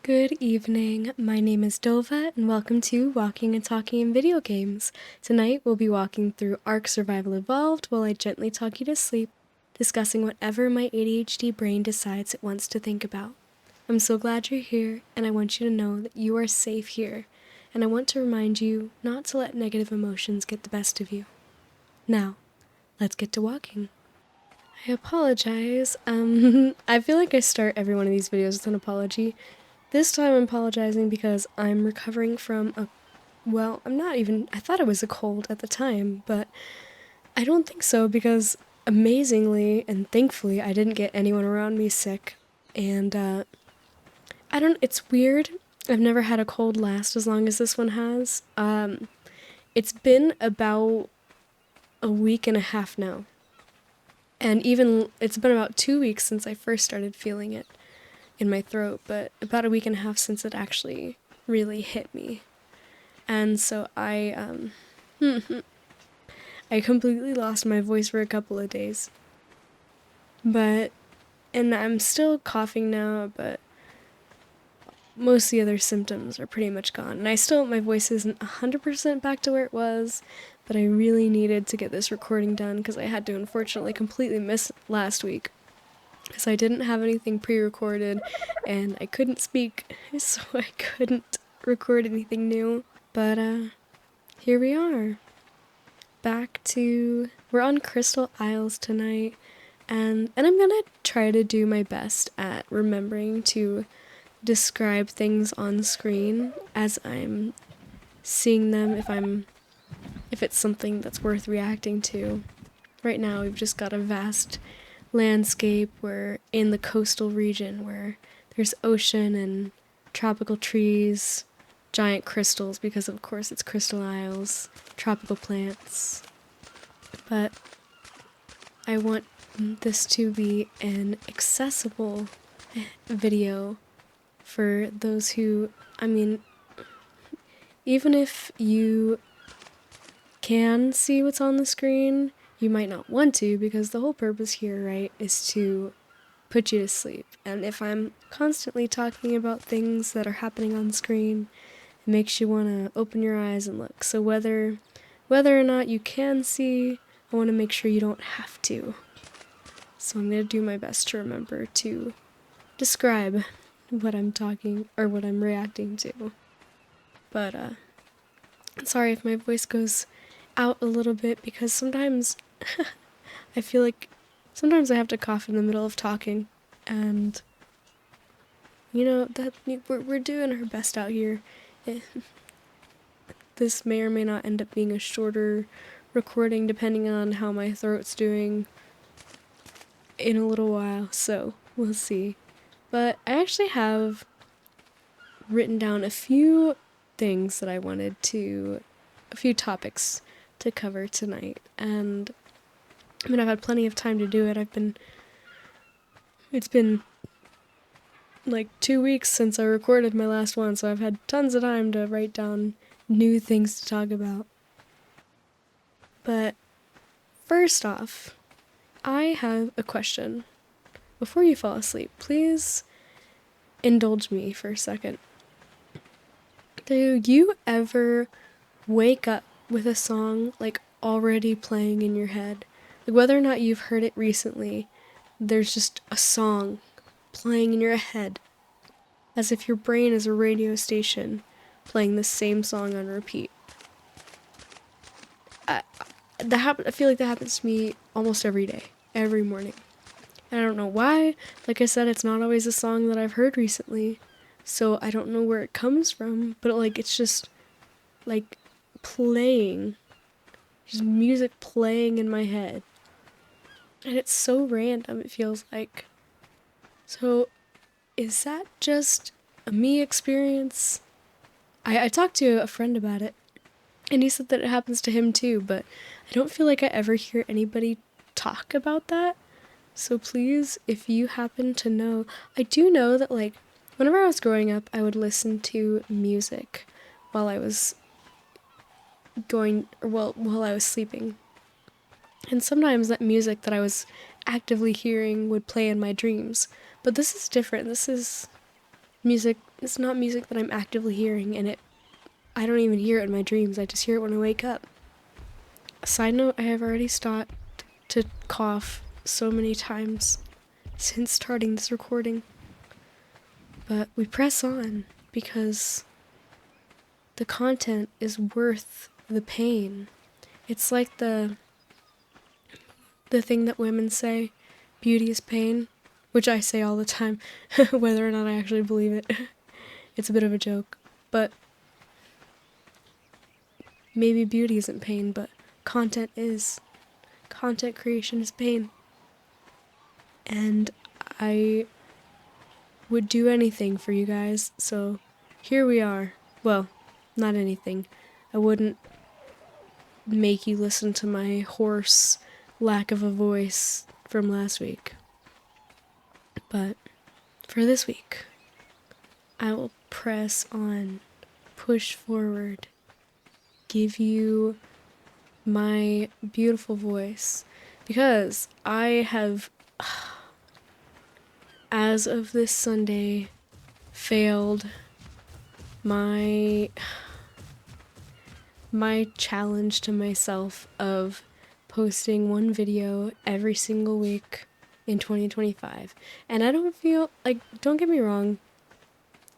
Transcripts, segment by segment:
Good evening, my name is Dova, and welcome to Walking and Talking in Video Games. Tonight we'll be walking through Ark Survival Evolved while I gently talk you to sleep, discussing whatever my ADHD brain decides it wants to think about. I'm so glad you're here, and I want you to know that you are safe here, and I want to remind you not to let negative emotions get the best of you. Now, let's get to walking. I apologize. I feel like I start every one of these videos with an apology. This time I'm apologizing because I'm recovering from I thought it was a cold at the time, but I don't think so because amazingly and thankfully I didn't get anyone around me sick. And, it's weird. I've never had a cold last as long as this one has. It's been about a week and a half now. And it's been about 2 weeks since I first started feeling it in my throat, but about a week and a half since it actually really hit me. And so I completely lost my voice for a couple of days. And I'm still coughing now, but most of the other symptoms are pretty much gone. And my voice isn't 100% back to where it was, but I really needed to get this recording done because I had to unfortunately completely miss last week. Because I didn't have anything pre-recorded, and I couldn't speak, so I couldn't record anything new. But, here we are. We're on Crystal Isles tonight, and I'm gonna try to do my best at remembering to describe things on screen as I'm seeing them, if it's something that's worth reacting to. Right now, we've just got a vast landscape. We're in the coastal region where there's ocean and tropical trees, giant crystals because of course it's Crystal Isles, tropical plants. But I want this to be an accessible video for those who, even if you can see what's on the screen, you might not want to, because the whole purpose here, right, is to put you to sleep. And if I'm constantly talking about things that are happening on screen, it makes you want to open your eyes and look. So whether or not you can see, I want to make sure you don't have to. So I'm going to do my best to remember to describe what I'm talking, or what I'm reacting to. But, sorry if my voice goes out a little bit, because sometimes I feel like sometimes I have to cough in the middle of talking, and that we're doing our best out here. This may or may not end up being a shorter recording depending on how my throat's doing in a little while, so we'll see. But I actually have written down a few things that a few topics to cover tonight, and I've had plenty of time to do it. It's been like 2 weeks since I recorded my last one, so I've had tons of time to write down new things to talk about. But first off, I have a question. Before you fall asleep, please indulge me for a second. Do you ever wake up with a song like already playing in your head? Like, whether or not you've heard it recently, there's just a song playing in your head, as if your brain is a radio station playing the same song on repeat. I feel like that happens to me almost every day, every morning. And I don't know why. Like I said, it's not always a song that I've heard recently, so I don't know where it comes from, but it's just like playing, just music playing in my head. And it's so random, it feels like. So, is that just a me experience? I talked to a friend about it, and he said that it happens to him too, but I don't feel like I ever hear anybody talk about that. So please, if you happen to know, I do know that whenever I was growing up, I would listen to music while I was while I was sleeping. And sometimes that music that I was actively hearing would play in my dreams. But this is different. This is music, it's not music that I'm actively hearing, and I don't even hear it in my dreams, I just hear it when I wake up. Side note, I have already started to cough so many times since starting this recording. But we press on because the content is worth the pain. It's like the thing that women say, beauty is pain, which I say all the time, whether or not I actually believe it. It's a bit of a joke, but maybe beauty isn't pain, but content is. Content creation is pain. And I would do anything for you guys, so here we are. Well, not anything. I wouldn't make you listen to my hoarse lack of a voice from last week. But for this week, I will press on, push forward, give you my beautiful voice, because I have, as of this Sunday, failed my challenge to myself of posting one video every single week in 2025. And I don't feel like, don't get me wrong,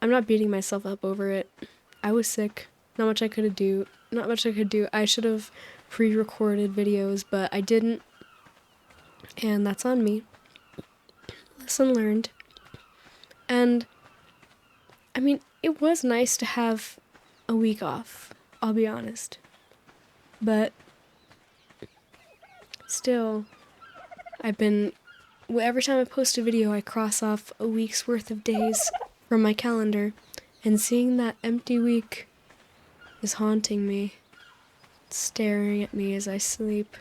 I'm not beating myself up over it. I was sick. Not much I could do. I should have pre-recorded videos, but I didn't. And that's on me. Lesson learned. And I mean, it was nice to have a week off, I'll be honest. But still, every time I post a video, I cross off a week's worth of days from my calendar, and seeing that empty week is haunting me, staring at me as I sleep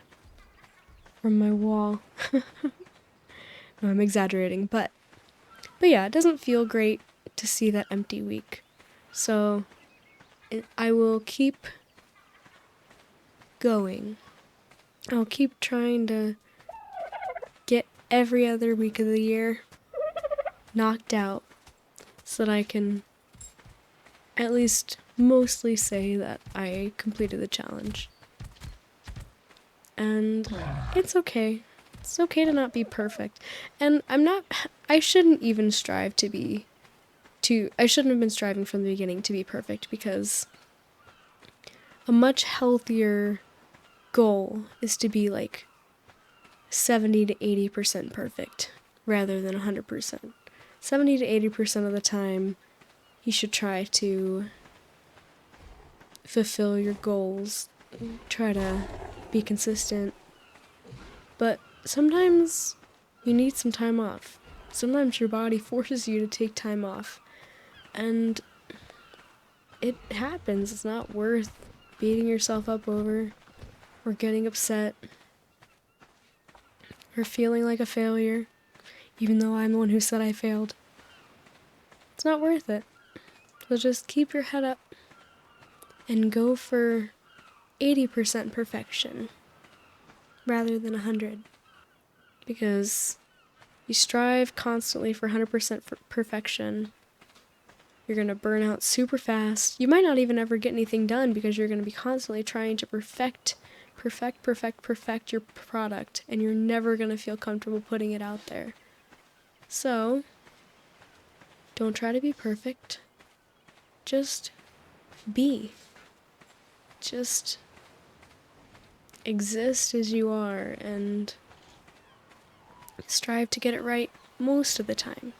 from my wall. No, I'm exaggerating, but yeah, it doesn't feel great to see that empty week. So I will keep going. I'll keep trying to get every other week of the year knocked out so that I can at least mostly say that I completed the challenge. And it's okay. It's okay to not be perfect. And I shouldn't even strive I shouldn't have been striving from the beginning to be perfect, because a much healthier goal is to be like 70 to 80% perfect rather than 100%. 70 to 80% of the time, you should try to fulfill your goals, try to be consistent. But sometimes you need some time off. Sometimes your body forces you to take time off. And it happens. It's not worth beating yourself up over, or getting upset, or feeling like a failure, even though I'm the one who said I failed. It's not worth it. So just keep your head up and go for 80% perfection rather than 100. Because you strive constantly for 100% perfection, you're going to burn out super fast. You might not even ever get anything done because you're going to be constantly trying to perfect your product, and you're never going to feel comfortable putting it out there. So, don't try to be perfect. Just be. Just exist as you are and strive to get it right most of the time.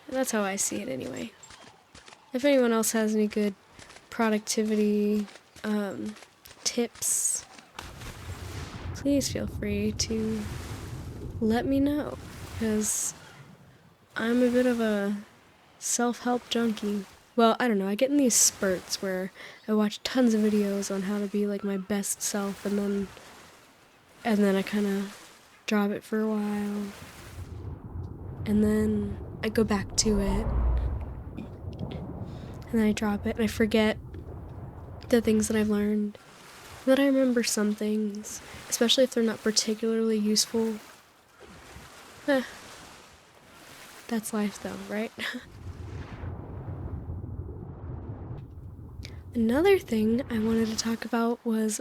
That's how I see it anyway. If anyone else has any good productivity tips, please feel free to let me know, because I'm a bit of a self-help junkie. Well, I don't know, I get in these spurts where I watch tons of videos on how to be like my best self, and then I kind of drop it for a while, and then I go back to it, and then I drop it, and I forget the things that I've learned. Then I remember some things, especially if they're not particularly useful. Then that's life though, right? Another thing I wanted to talk about was,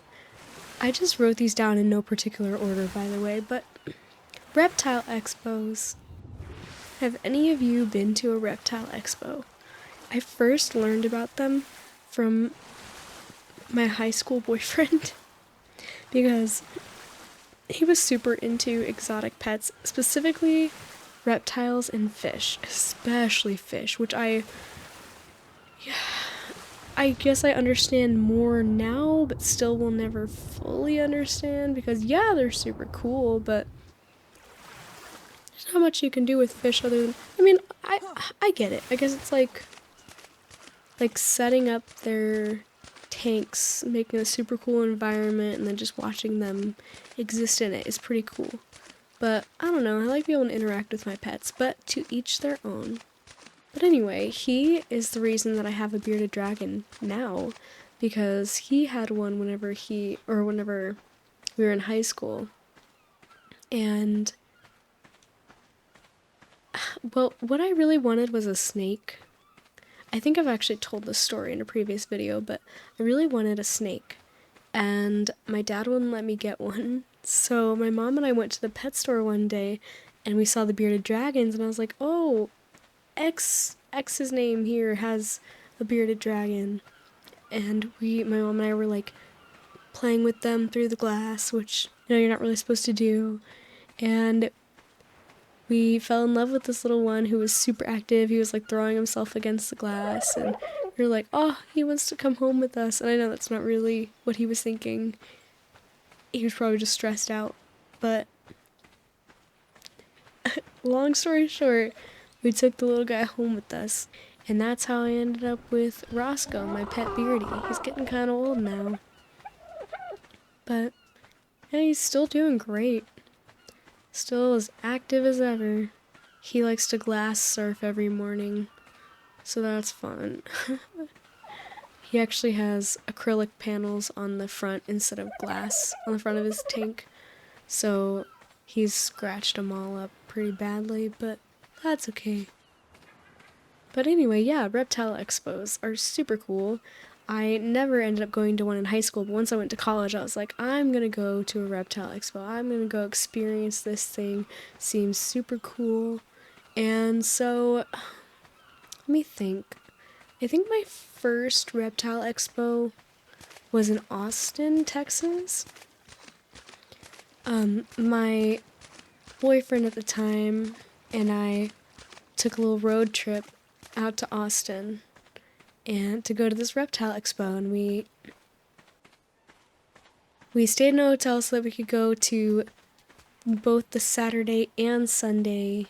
I just wrote these down in no particular order, by the way, but reptile expos. Have any of you been to a reptile expo? I first learned about them from my high school boyfriend because he was super into exotic pets, specifically reptiles and fish, especially fish, which I guess I understand more now, but still will never fully understand because, yeah, they're super cool, but there's not much you can do with fish other than, I mean, I get it. I guess it's like setting up their tanks, making a super cool environment, and then just watching them exist in it is pretty cool. But I don't know, I like being able to interact with my pets, but to each their own. But anyway, he is the reason that I have a bearded dragon now, because he had one whenever we were in high school. And, well, what I really wanted was a snake. I think I've actually told this story in a previous video, but I really wanted a snake. And my dad wouldn't let me get one. So my mom and I went to the pet store one day, and we saw the bearded dragons, and I was like, oh, X's name here has a bearded dragon. And my mom and I were like playing with them through the glass, which, you know, you're not really supposed to do. And we fell in love with this little one who was super active. He was like throwing himself against the glass, and we were like, oh, he wants to come home with us. And I know that's not really what he was thinking. He was probably just stressed out. But long story short, we took the little guy home with us. And that's how I ended up with Roscoe, my pet Beardy. He's getting kind of old now. But yeah, he's still doing great. Still as active as ever. He likes to glass surf every morning, so that's fun. He actually has acrylic panels on the front instead of glass on the front of his tank, so he's scratched them all up pretty badly, but that's okay. But anyway, yeah, reptile expos are super cool. I never ended up going to one in high school, but once I went to college, I was like, I'm gonna go to a reptile expo. I'm gonna go experience this thing. Seems super cool. And so, let me think. I think my first reptile expo was in Austin, Texas. My boyfriend at the time and I took a little road trip out to Austin and to go to this reptile expo, and we stayed in a hotel so that we could go to both the Saturday and Sunday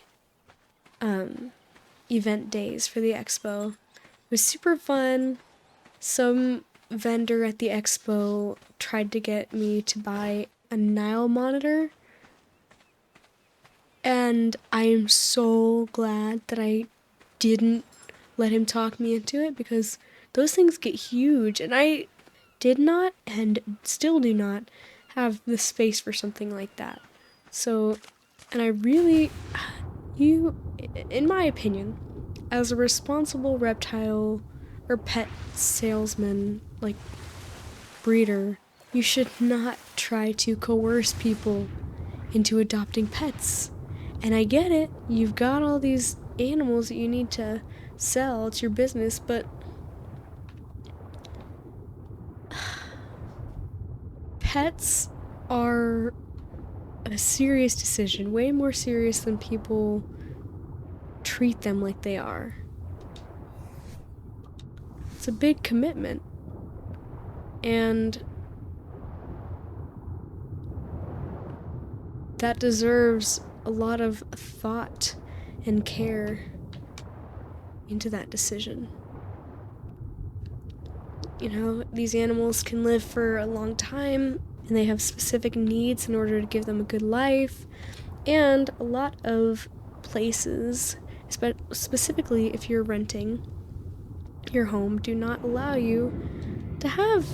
event days for the expo. It was super fun. Some vendor at the expo tried to get me to buy a Nile monitor, and I am so glad that I didn't let him talk me into it, because those things get huge, and I did not and still do not have the space for something like that. So, and I really, in my opinion, as a responsible reptile or pet salesman, like breeder, you should not try to coerce people into adopting pets. And I get it, you've got all these animals that you need to sell, it's your business, but pets are a serious decision, way more serious than people treat them like they are. It's a big commitment, and that deserves a lot of thought and care into that decision. You know, these animals can live for a long time, and they have specific needs in order to give them a good life, and a lot of places, specifically if you're renting your home, do not allow you to have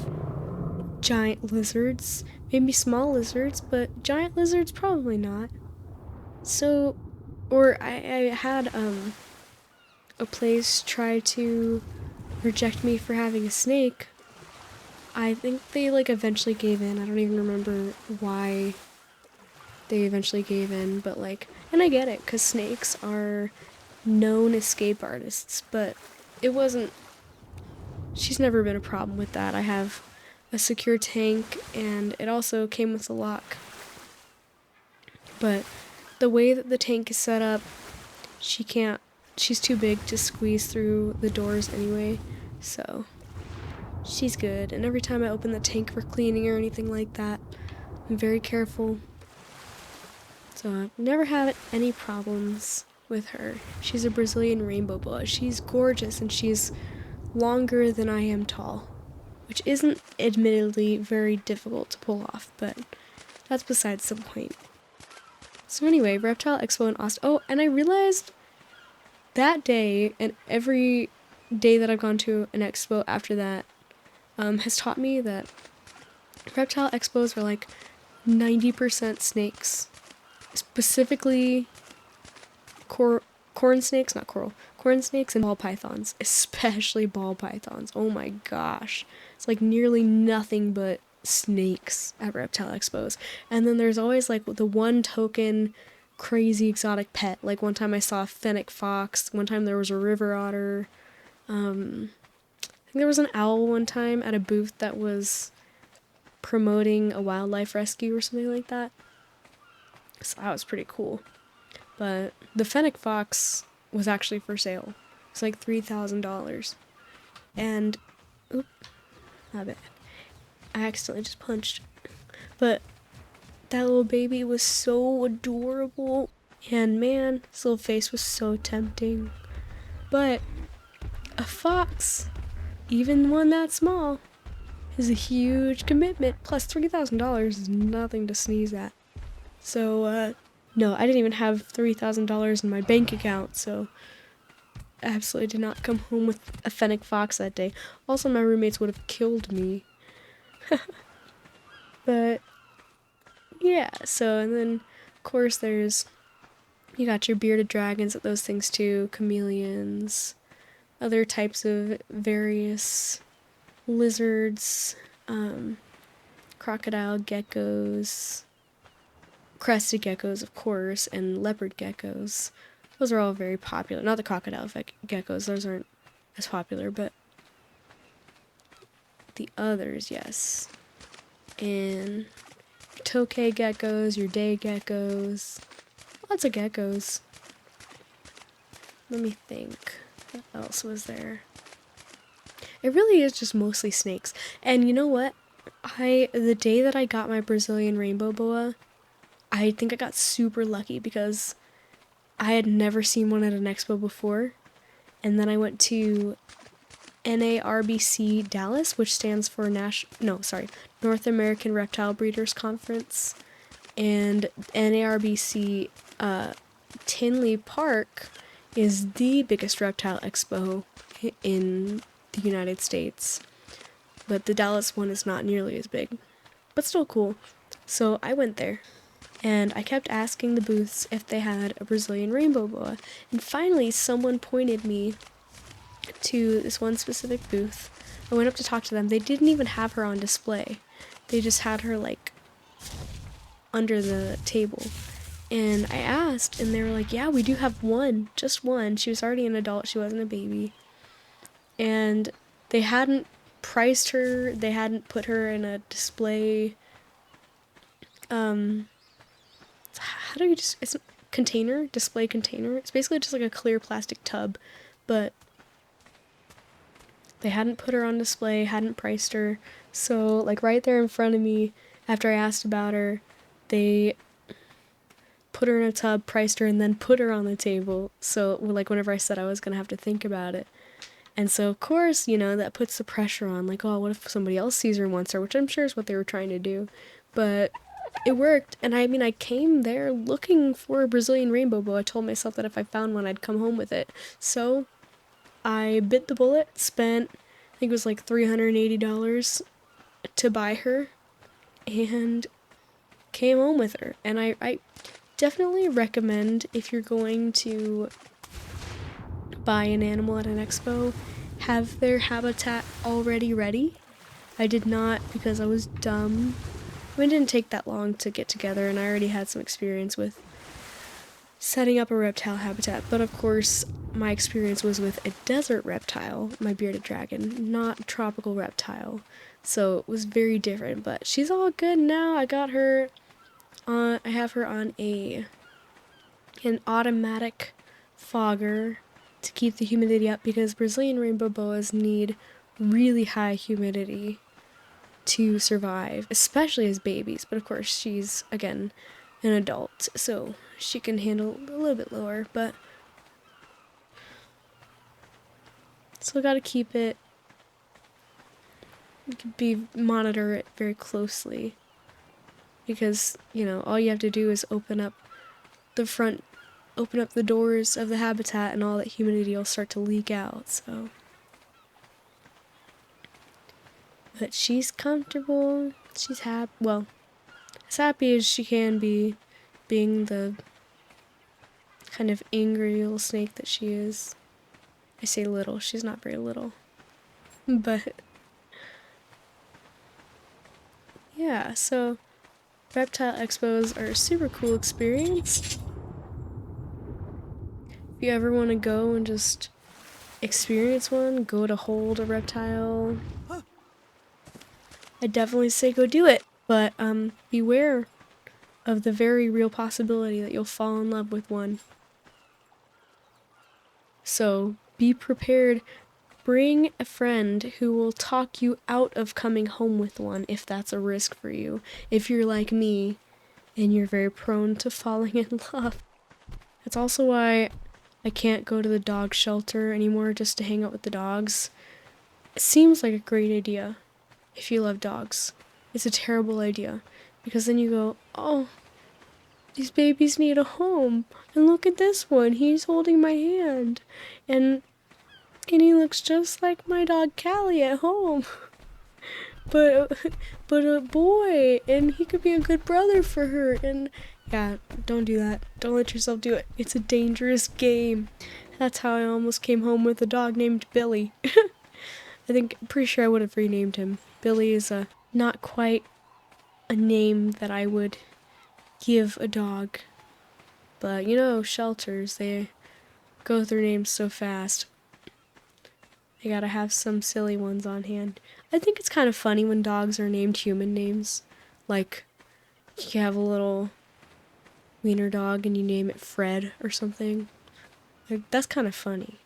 giant lizards. Maybe small lizards, but giant lizards probably not. So Or I had a place try to reject me for having a snake. I think they like eventually gave in. I don't even remember why they eventually gave in, but like, and I get it, because snakes are known escape artists, but it wasn't, she's never been a problem with that. I have a secure tank, and it also came with a lock. But the way that the tank is set up, she's too big to squeeze through the doors anyway, so she's good. And every time I open the tank for cleaning or anything like that, I'm very careful. So I've never had any problems with her. She's a Brazilian rainbow boa. She's gorgeous, and she's longer than I am tall, which isn't admittedly very difficult to pull off, but that's besides the point. So anyway, Reptile Expo in Austin. Oh, and I realized that day, and every day that I've gone to an expo after that, has taught me that reptile expos are like 90% snakes. Specifically corn snakes, not coral, corn snakes and ball pythons, especially ball pythons. Oh my gosh. It's like nearly nothing but snakes at reptile expos. And then there's always like the one token crazy exotic pet. Like one time I saw a fennec fox, one time there was a river otter. I think there was an owl one time at a booth that was promoting a wildlife rescue or something like that. So that was pretty cool. But the fennec fox was actually for sale. It's like $3,000. And, oop, my bad. I accidentally just punched. But that little baby was so adorable. And man, his little face was so tempting. But a fox, even one that small, is a huge commitment. Plus $3,000 is nothing to sneeze at. So, no, I didn't even have $3,000 in my bank account, so I absolutely did not come home with a fennec fox that day. Also, my roommates would have killed me. But, yeah, so, and then, of course, you got your bearded dragons at those things too, chameleons, other types of various lizards, crocodile geckos, crested geckos, of course, and leopard geckos. Those are all very popular. Not the crocodile geckos, those aren't as popular, but the others, yes. And tokay geckos, your day geckos, lots of geckos. Let me think. What else was there? It really is just mostly snakes. And you know what? The day that I got my Brazilian rainbow boa, I think I got super lucky because I had never seen one at an expo before. And then I went to NARBC Dallas, which stands for North American Reptile Breeders Conference. And NARBC Tinley Park is the biggest reptile expo in the United States. But the Dallas one is not nearly as big, but still cool. So I went there. And I kept asking the booths if they had a Brazilian rainbow boa. And finally, someone pointed me to this one specific booth. I went up to talk to them. They didn't even have her on display. They just had her, like, under the table. And I asked, and they were like, yeah, we do have one. Just one. She was already an adult. She wasn't a baby. And they hadn't priced her. They hadn't put her in a display it's a container, display container. It's basically just like a clear plastic tub, but they hadn't put her on display, hadn't priced her. So, like, right there in front of me, after I asked about her, they put her in a tub, priced her, and then put her on the table. So, like, whenever I said I was gonna have to think about it. And so, of course, that puts the pressure on, like, oh, what if somebody else sees her and wants her, which I'm sure is what they were trying to do. But it worked, and I came there looking for a Brazilian rainbow boa. I told myself that if I found one, I'd come home with it. So I bit the bullet, spent, I think it was like $380 to buy her, and came home with her. And definitely recommend, if you're going to buy an animal at an expo, have their habitat already ready. I did not, because I was dumb. I mean, it didn't take that long to get together, and I already had some experience with setting up a reptile habitat, but of course my experience was with a desert reptile, my bearded dragon, not a tropical reptile. So it was very different, but she's all good now. I have her on an automatic fogger to keep the humidity up, because Brazilian rainbow boas need really high humidity to survive, especially as babies. But of course, she's, again, an adult, so she can handle a little bit lower, but still gotta keep it, monitor it very closely, because, all you have to do is open up the doors of the habitat, and all that humidity will start to leak out, so. But she's comfortable, she's happy, well, as happy as she can be, being the kind of angry little snake that she is. I say little, she's not very little. But, yeah, so reptile expos are a super cool experience. If you ever want to go and just experience one, go to hold a reptile, I definitely say go do it. But beware of the very real possibility that you'll fall in love with one. So be prepared. Bring a friend who will talk you out of coming home with one, if that's a risk for you. If you're like me and you're very prone to falling in love. That's also why I can't go to the dog shelter anymore just to hang out with the dogs. It seems like a great idea if you love dogs. It's a terrible idea, because then you go, oh, these babies need a home, and look at this one, he's holding my hand, and he looks just like my dog Callie at home. but a boy, and he could be a good brother for her. And yeah, don't do that. Don't let yourself do it. It's a dangerous game. That's how I almost came home with a dog named Billy. Pretty sure I would have renamed him. Billy is not quite a name that I would give a dog. But shelters, they go through names so fast. They gotta have some silly ones on hand. I think it's kind of funny when dogs are named human names. Like, you have a little wiener dog and you name it Fred or something. Like, that's kind of funny.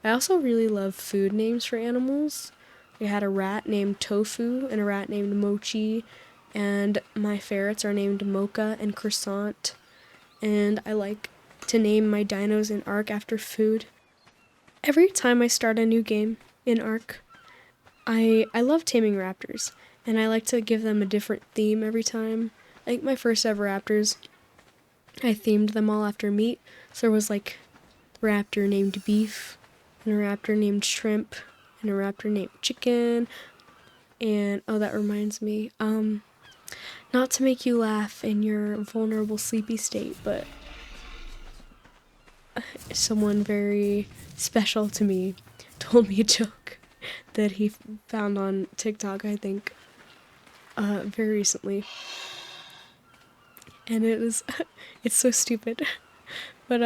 I also really love food names for animals. I had a rat named Tofu and a rat named Mochi, and my ferrets are named Mocha and Croissant. And I like to name my dinos in Ark after food. Every time I start a new game in Ark, I love taming raptors, and I like to give them a different theme every time. I think my first ever raptors, I themed them all after meat. So there was like a raptor named Beef, and a raptor named Shrimp, and a raptor named Chicken. And oh, that reminds me, not to make you laugh in your vulnerable sleepy state, but someone very special to me told me a joke that he found on TikTok, I think, very recently. And it's so stupid. But,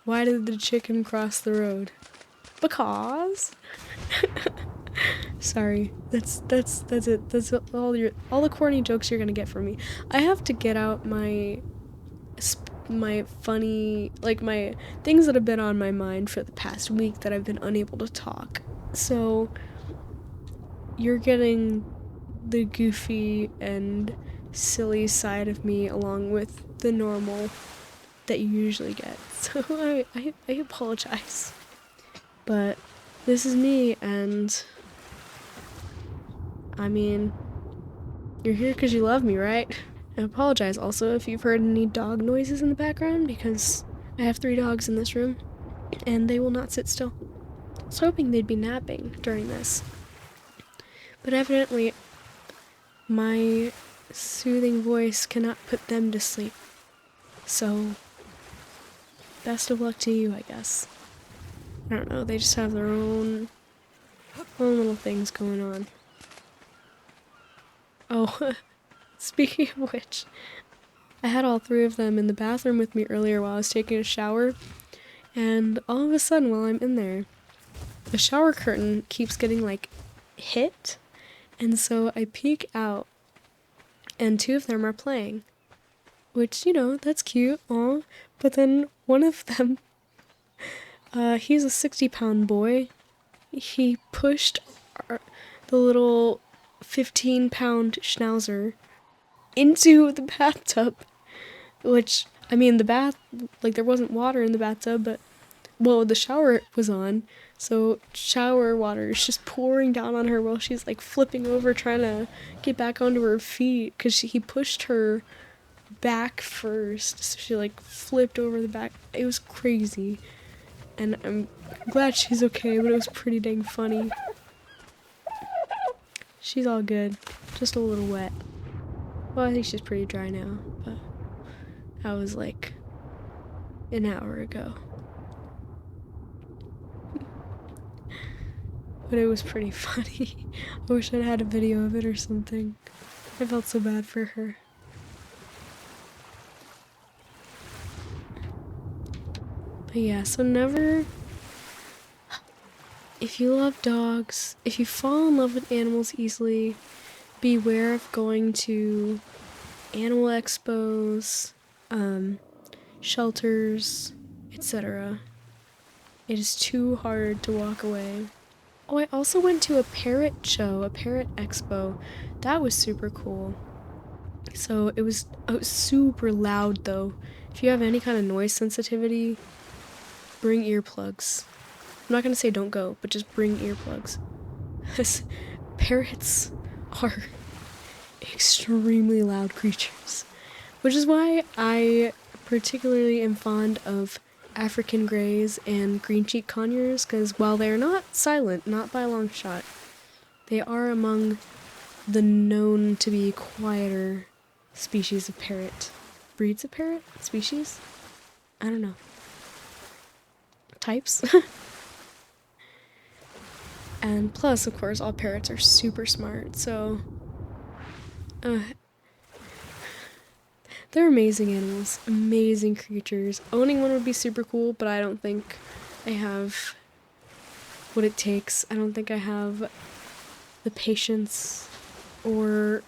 why did the chicken cross the road? Because. Sorry, that's it. That's all the corny jokes you're gonna get from me. I have to get out my funny, like, my things that have been on my mind for the past week that I've been unable to talk. So you're getting the goofy and silly side of me along with the normal that you usually get. So I apologize. But this is me, and I mean, you're here because you love me, right? I apologize also if you've heard any dog noises in the background, because I have 3 dogs in this room, and they will not sit still. I was hoping they'd be napping during this. But evidently, my soothing voice cannot put them to sleep. So, best of luck to you, I guess. I don't know, they just have their own little things going on. Oh, speaking of which, I had all three of them in the bathroom with me earlier while I was taking a shower, and all of a sudden while I'm in there, the shower curtain keeps getting, like, hit, and so I peek out, and two of them are playing, which, you know, that's cute, aw, but then one of them, he's a 60-pound boy, he pushed the little 15-pound schnauzer into the bathtub, which, I mean, the bath, like, there wasn't water in the bathtub, but, well, the shower was on, so shower water is just pouring down on her while she's, like, flipping over trying to get back onto her feet, because he pushed her back first, so she, like, flipped over the back. It was crazy, and I'm glad she's okay, but it was pretty dang funny. She's all good, just a little wet. Well, I think she's pretty dry now, but that was like an hour ago. But it was pretty funny. I wish I'd had a video of it or something. I felt so bad for her. But yeah, so never... If you love dogs, if you fall in love with animals easily, beware of going to animal expos, shelters, etc. It is too hard to walk away. Oh, I also went to a parrot show, a parrot expo. That was super cool. So it was super loud though. If you have any kind of noise sensitivity, bring earplugs. I'm not gonna say don't go, but just bring earplugs. Because parrots are extremely loud creatures. Which is why I particularly am fond of African greys and green-cheeked conures, because while they're not silent, not by a long shot, they are among the known to be quieter species of parrot. Breeds of parrot? Species? I don't know. Types? And plus, of course, all parrots are super smart, so... they're amazing animals, amazing creatures. Owning one would be super cool, but I don't think I have what it takes. I don't think I have the patience, or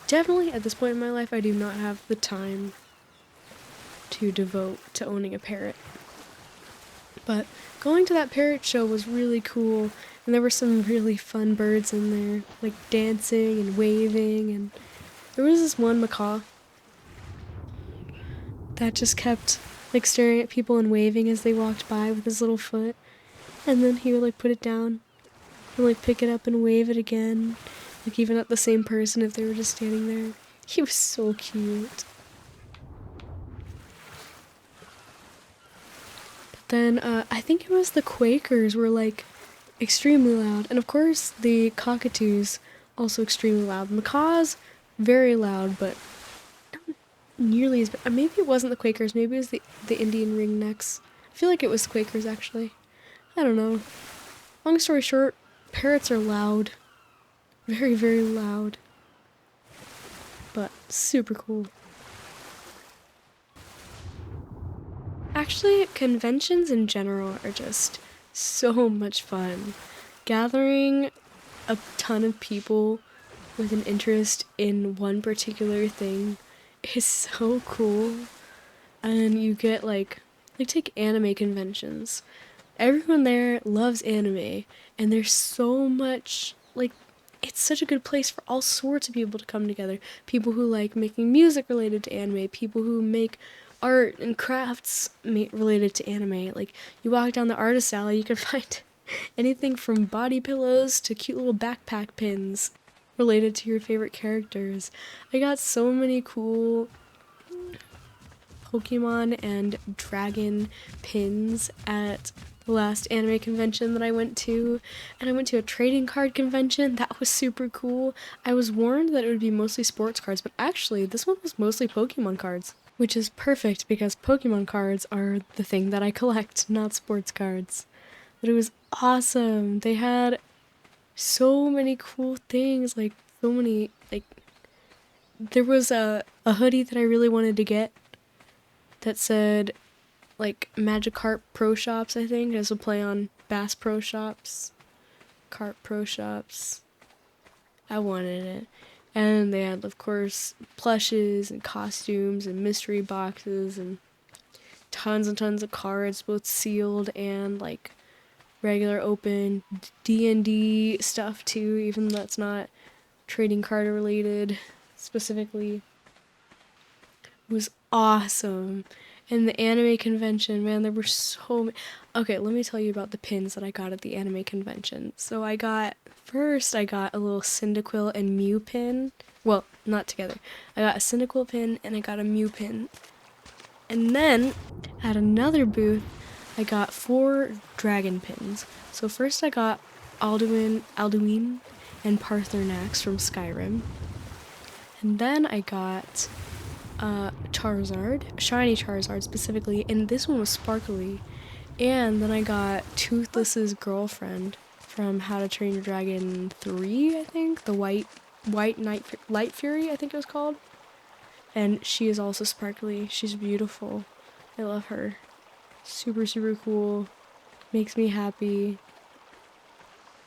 definitely at this point in my life, I do not have the time to devote to owning a parrot. But going to that parrot show was really cool, and there were some really fun birds in there, like dancing and waving, and there was this one macaw that just kept like staring at people and waving as they walked by with his little foot, and then he would like put it down and like pick it up and wave it again, like even at the same person if they were just standing there. He was so cute. But then I think it was the Quakers were like extremely loud, and of course the cockatoos also extremely loud. Macaws very loud, but nearly as bad. Maybe it wasn't the Quakers, maybe it was the Indian ringnecks. I feel like it was the Quakers, actually. I don't know. Long story short, parrots are loud. Very, very loud. But super cool. Actually, conventions in general are just so much fun. Gathering a ton of people with an interest in one particular thing is so cool. And you get like take anime conventions. Everyone there loves anime, and there's so much, like, it's such a good place for all sorts of people to come together. People who like making music related to anime, people who make art and crafts related to anime. Like, you walk down the artist alley, you can find anything from body pillows to cute little backpack pins related to your favorite characters. I got so many cool Pokemon and dragon pins at the last anime convention that I went to, and I went to a trading card convention. That was super cool. I was warned that it would be mostly sports cards, but actually this one was mostly Pokemon cards. which is perfect because Pokemon cards are the thing that I collect, not sports cards. But it was awesome. They had so many cool things, like so many like there was a hoodie that I really wanted to get that said like Magikarp Pro Shops, I think. As a play on Bass Pro Shops, Carp Pro Shops. I wanted it. And they had, of course, plushes and costumes and mystery boxes and tons of cards, both sealed and like regular open D&D stuff too, even though that's not trading card related specifically. It was awesome. And the anime convention, man, there were so many. Okay, let me tell you about the pins that I got at the anime convention. So I got a little Cyndaquil and Mew pin. Well, not together. I got a Cyndaquil pin and I got a Mew pin. And then at another booth, I got 4 dragon pins. So first I got Alduin and Parthenax from Skyrim. And then I got Charizard, shiny Charizard specifically, and this one was sparkly. And then I got Toothless's girlfriend from How to Train Your Dragon 3, I think, the white light fury, I think it was called. And she is also sparkly. She's beautiful. I love her. Super cool. Makes me happy.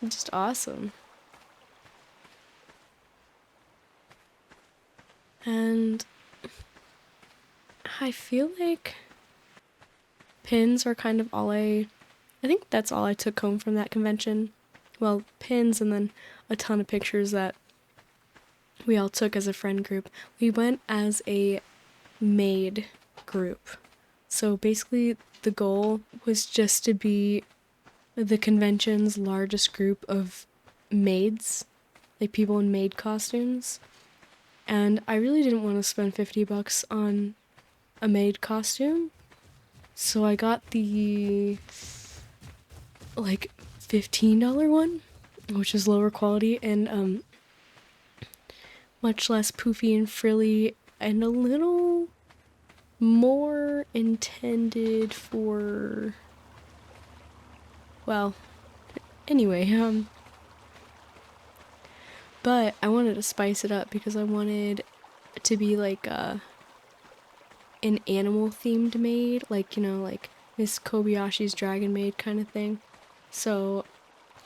Just awesome. And I feel like pins are kind of all I think that's all I took home from that convention. Well, pins and then a ton of pictures that we all took as a friend group. We went as a maid group. So basically the goal was just to be the convention's largest group of maids, like people in maid costumes. And I really didn't want to spend $50 on a maid costume. So I got the like $15 one, which is lower quality and much less poofy and frilly and a little more intended for, well, anyway, but I wanted to spice it up because I wanted to be like an animal themed maid, like, you know, like Miss Kobayashi's Dragon Maid kind of thing. So,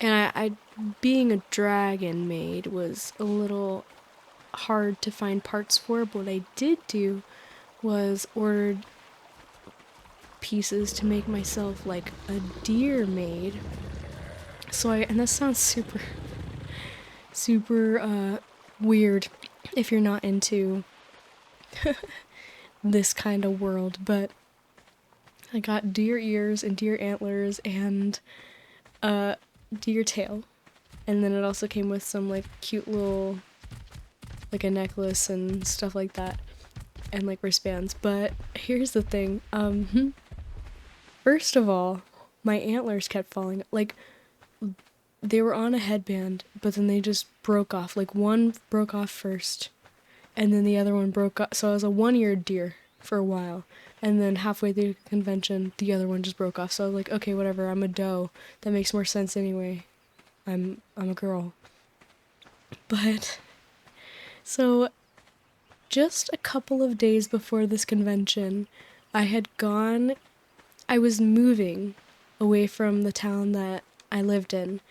and I being a dragon maid was a little hard to find parts for, but what I did do was ordered pieces to make myself like a deer maid. So and this sounds super weird if you're not into this kind of world, but I got deer ears and deer antlers and a deer tail. And then it also came with some like cute little, like a necklace and stuff like that, and like wristbands. But here's the thing, first of all, my antlers kept falling. Like, they were on a headband, but then they just broke off. Like, one broke off first, and then the other one broke off. So I was a one-eared deer for a while. And then halfway through the convention, the other one just broke off. So I was like, okay, whatever, I'm a doe. That makes more sense anyway. I'm a girl. But, so, just a couple of days before this convention, I was moving away from the town that I lived in.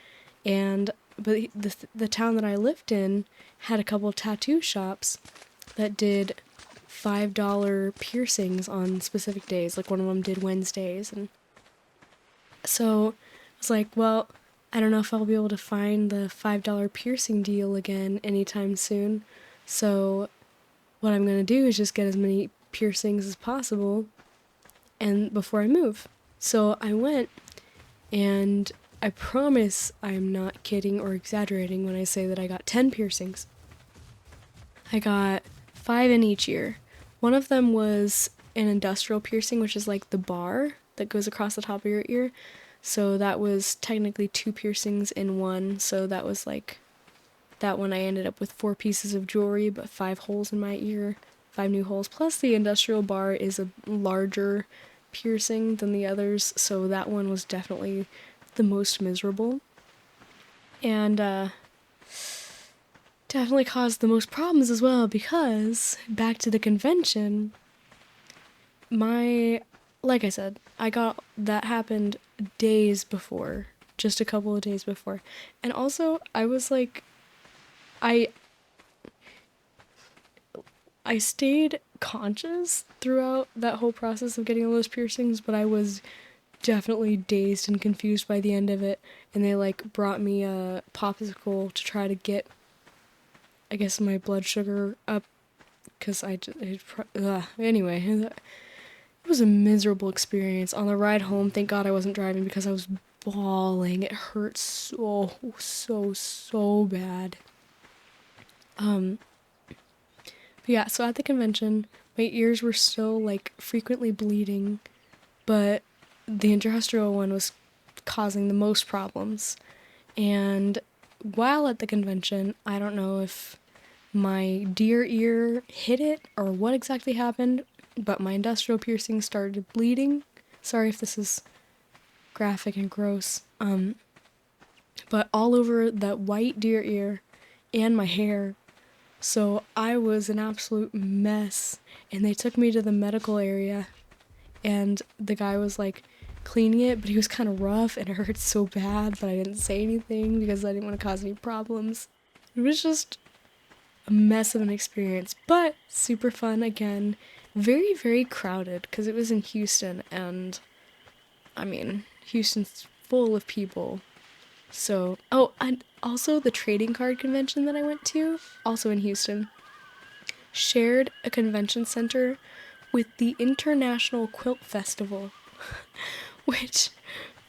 But the town that I lived in had a couple of tattoo shops that did $5 piercings on specific days. Like, one of them did Wednesdays. And so I was like, well, I don't know if I'll be able to find the $5 piercing deal again anytime soon. So what I'm going to do is just get as many piercings as possible and before I move. So I went, and I promise I'm not kidding or exaggerating when I say that I got 10 piercings. I got 5 in each ear. One of them was an industrial piercing, which is like the bar that goes across the top of your ear. So that was technically 2 piercings in one. So that one I ended up with 4 pieces of jewelry, but 5 holes in my ear, 5 new holes. Plus the industrial bar is a larger piercing than the others, so that one was definitely the most miserable. And definitely caused the most problems as well, because back to the convention, like I said, that happened days before, just a couple of days before. And also, I was like, I stayed conscious throughout that whole process of getting all those piercings, but I was definitely dazed and confused by the end of it. And they like brought me a popsicle to try to get, I guess, my blood sugar up, because anyway, it was a miserable experience. On the ride home, thank God I wasn't driving because I was bawling. It hurt so bad. But yeah, so at the convention, my ears were still like frequently bleeding, but the industrial one was causing the most problems. And while at the convention, I don't know if my deer ear hit it or what exactly happened, but my industrial piercing started bleeding. Sorry if this is graphic and gross. But all over that white deer ear and my hair. So I was an absolute mess, and they took me to the medical area, and the guy was like cleaning it, but he was kind of rough and it hurt so bad, but I didn't say anything because I didn't want to cause any problems. It was just a mess of an experience, but super fun again. Very, very crowded because it was in Houston, and I mean, Houston's full of people. So, oh, and also the trading card convention that I went to, also in Houston, shared a convention center with the International Quilt Festival, which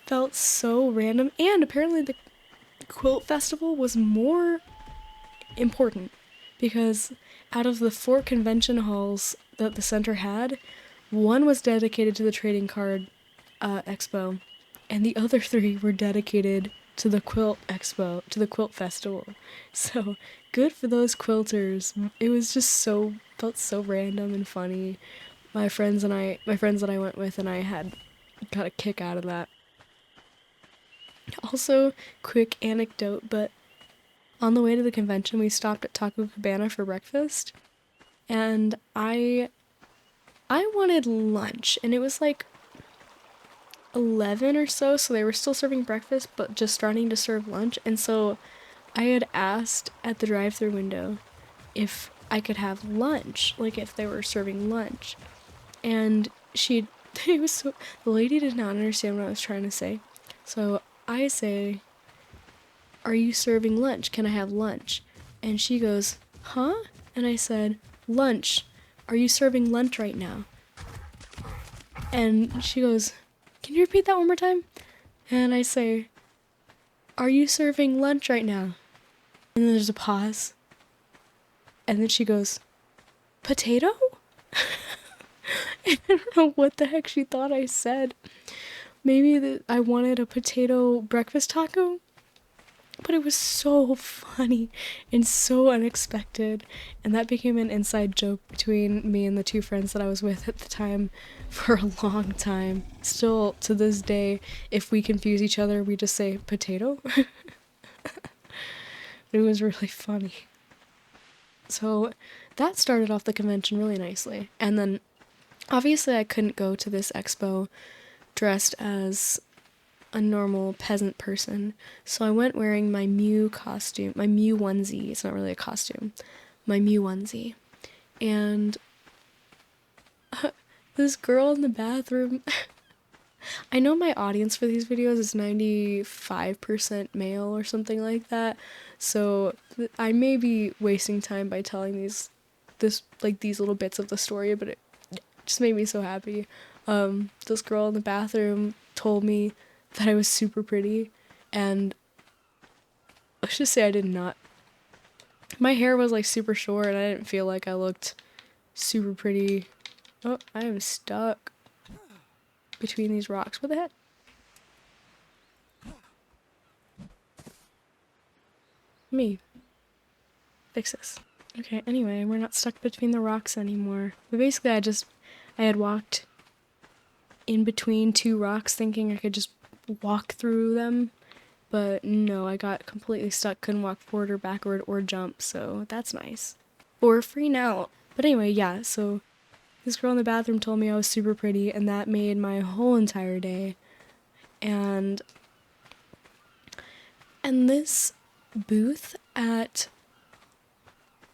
felt so random. And apparently the Quilt Festival was more important because out of the 4 convention halls that the center had, one was dedicated to the trading card expo, and the other 3 were dedicated to the quilt expo, to the quilt festival. So good for those quilters. It was just felt so random and funny. My friends that I went with and I got a kick out of that. Also, quick anecdote, but on the way to the convention, we stopped at Taco Cabana for breakfast, and I wanted lunch, and it was like 11 or so they were still serving breakfast, but just starting to serve lunch, and so I had asked at the drive-thru window if I could have lunch, like if they were serving lunch, and the lady did not understand what I was trying to say, so I say, "Are you serving lunch? Can I have lunch?" And she goes, "Huh?" And I said, "Lunch. Are you serving lunch right now?" And she goes, "Can you repeat that one more time?" And I say, "Are you serving lunch right now?" And then there's a pause. And then she goes, "Potato?" I don't know what the heck she thought I said. Maybe that I wanted a potato breakfast taco? But it was so funny and so unexpected, and that became an inside joke between me and the 2 friends that I was with at the time for a long time. Still, to this day, if we confuse each other, we just say, "Potato?" It was really funny. So that started off the convention really nicely. And then, obviously, I couldn't go to this expo dressed as a normal peasant person, so I went wearing my Mew costume, my Mew onesie. It's not really a costume, my Mew onesie. And this girl in the bathroom, I know my audience for these videos is 95% male or something like that, so I may be wasting time by telling these little bits of the story, but it just made me so happy. This girl in the bathroom told me that I was super pretty, and let's just say I did not. My hair was like super short, and I didn't feel like I looked super pretty. Oh, I am stuck between these rocks. What the heck? Me. Fix this. Okay, anyway, we're not stuck between the rocks anymore. But basically, I had walked in between two rocks thinking I could just walk through them. But no, I got completely stuck, couldn't walk forward or backward or jump, so that's nice. But we're free now. But anyway, yeah, so this girl in the bathroom told me I was super pretty, and that made my whole entire day. And this booth at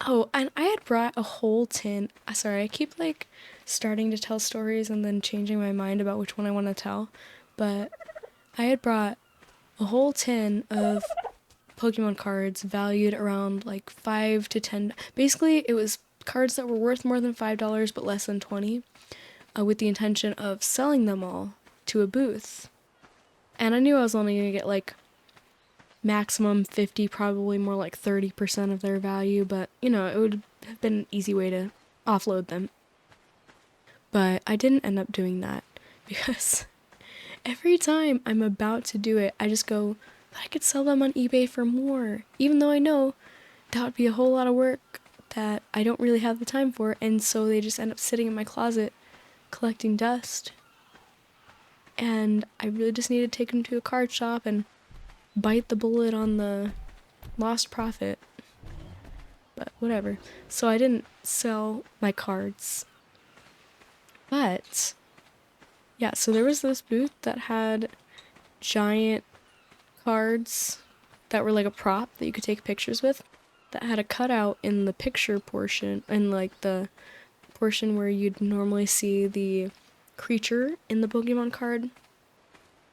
oh, and I had brought a whole tin. Sorry, I keep like starting to tell stories and then changing my mind about which one I want to tell. But I had brought a whole tin of Pokemon cards valued around like 5 to 10. Basically, it was cards that were worth more than $5 but less than 20, with the intention of selling them all to a booth. And I knew I was only going to get like maximum 50, probably more like 30% of their value, but you know, it would have been an easy way to offload them. But I didn't end up doing that because every time I'm about to do it, I just go, but I could sell them on eBay for more, even though I know that would be a whole lot of work that I don't really have the time for, and so they just end up sitting in my closet collecting dust. And I really just need to take them to a card shop and bite the bullet on the lost profit. But whatever. So I didn't sell my cards. But yeah, so there was this booth that had giant cards that were like a prop that you could take pictures with, that had a cutout in the picture portion, and like the portion where you'd normally see the creature in the Pokemon card,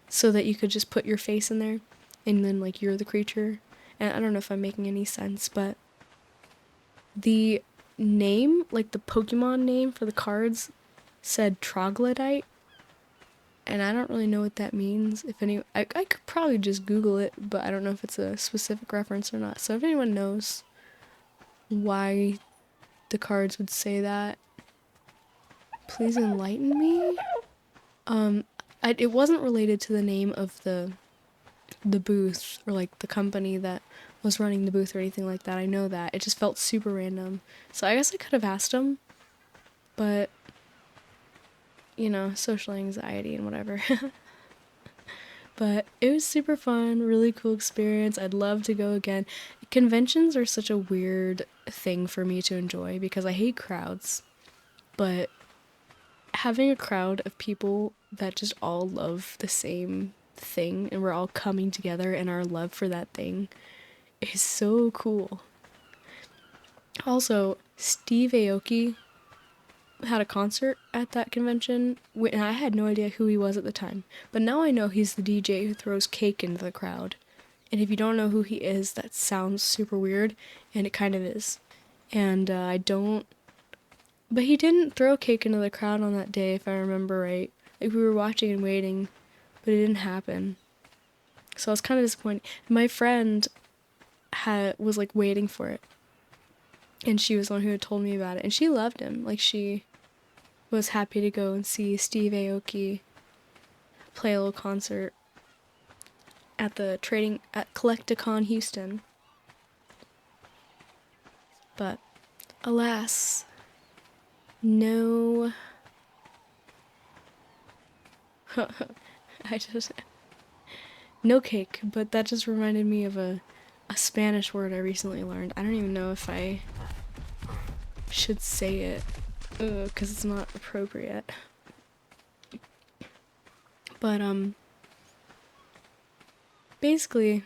so that you could just put your face in there and then like you're the creature. And I don't know if I'm making any sense, but the name, like the Pokemon name for the cards, said troglodyte, and I don't really know what that means. If any, I could probably just Google it, but I don't know if it's a specific reference or not. So if anyone knows why the cards would say that, please enlighten me. It wasn't related to the name of the booth or like the company that was running the booth or anything like that. I know that. It just felt super random. So I guess I could have asked him, but you know, social anxiety and whatever. But it was super fun, really cool experience. I'd love to go again. Conventions are such a weird thing for me to enjoy because I hate crowds. But having a crowd of people that just all love the same thing and we're all coming together in our love for that thing is so cool. Also, Steve Aoki had a concert at that convention, and I had no idea who he was at the time. But now I know he's the DJ who throws cake into the crowd. And if you don't know who he is, that sounds super weird, and it kind of is. And I don't. But he didn't throw cake into the crowd on that day, if I remember right. Like, we were watching and waiting, but it didn't happen. So I was kind of disappointed. My friend was like waiting for it, and she was the one who had told me about it, and she loved him. Like, she was happy to go and see Steve Aoki play a little concert at Collecticon Houston. But alas, no. I just no cake, but that just reminded me of a Spanish word I recently learned. I don't even know if I should say it, because it's not appropriate. But basically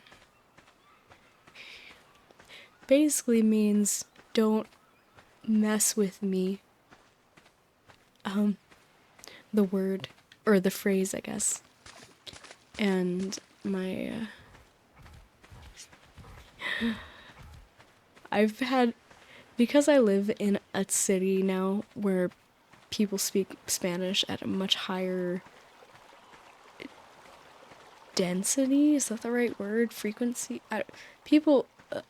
means don't mess with me. The word or the phrase, I guess. And my I've had, because I live in a city now where people speak Spanish at a much higher density, is that the right word? Frequency? There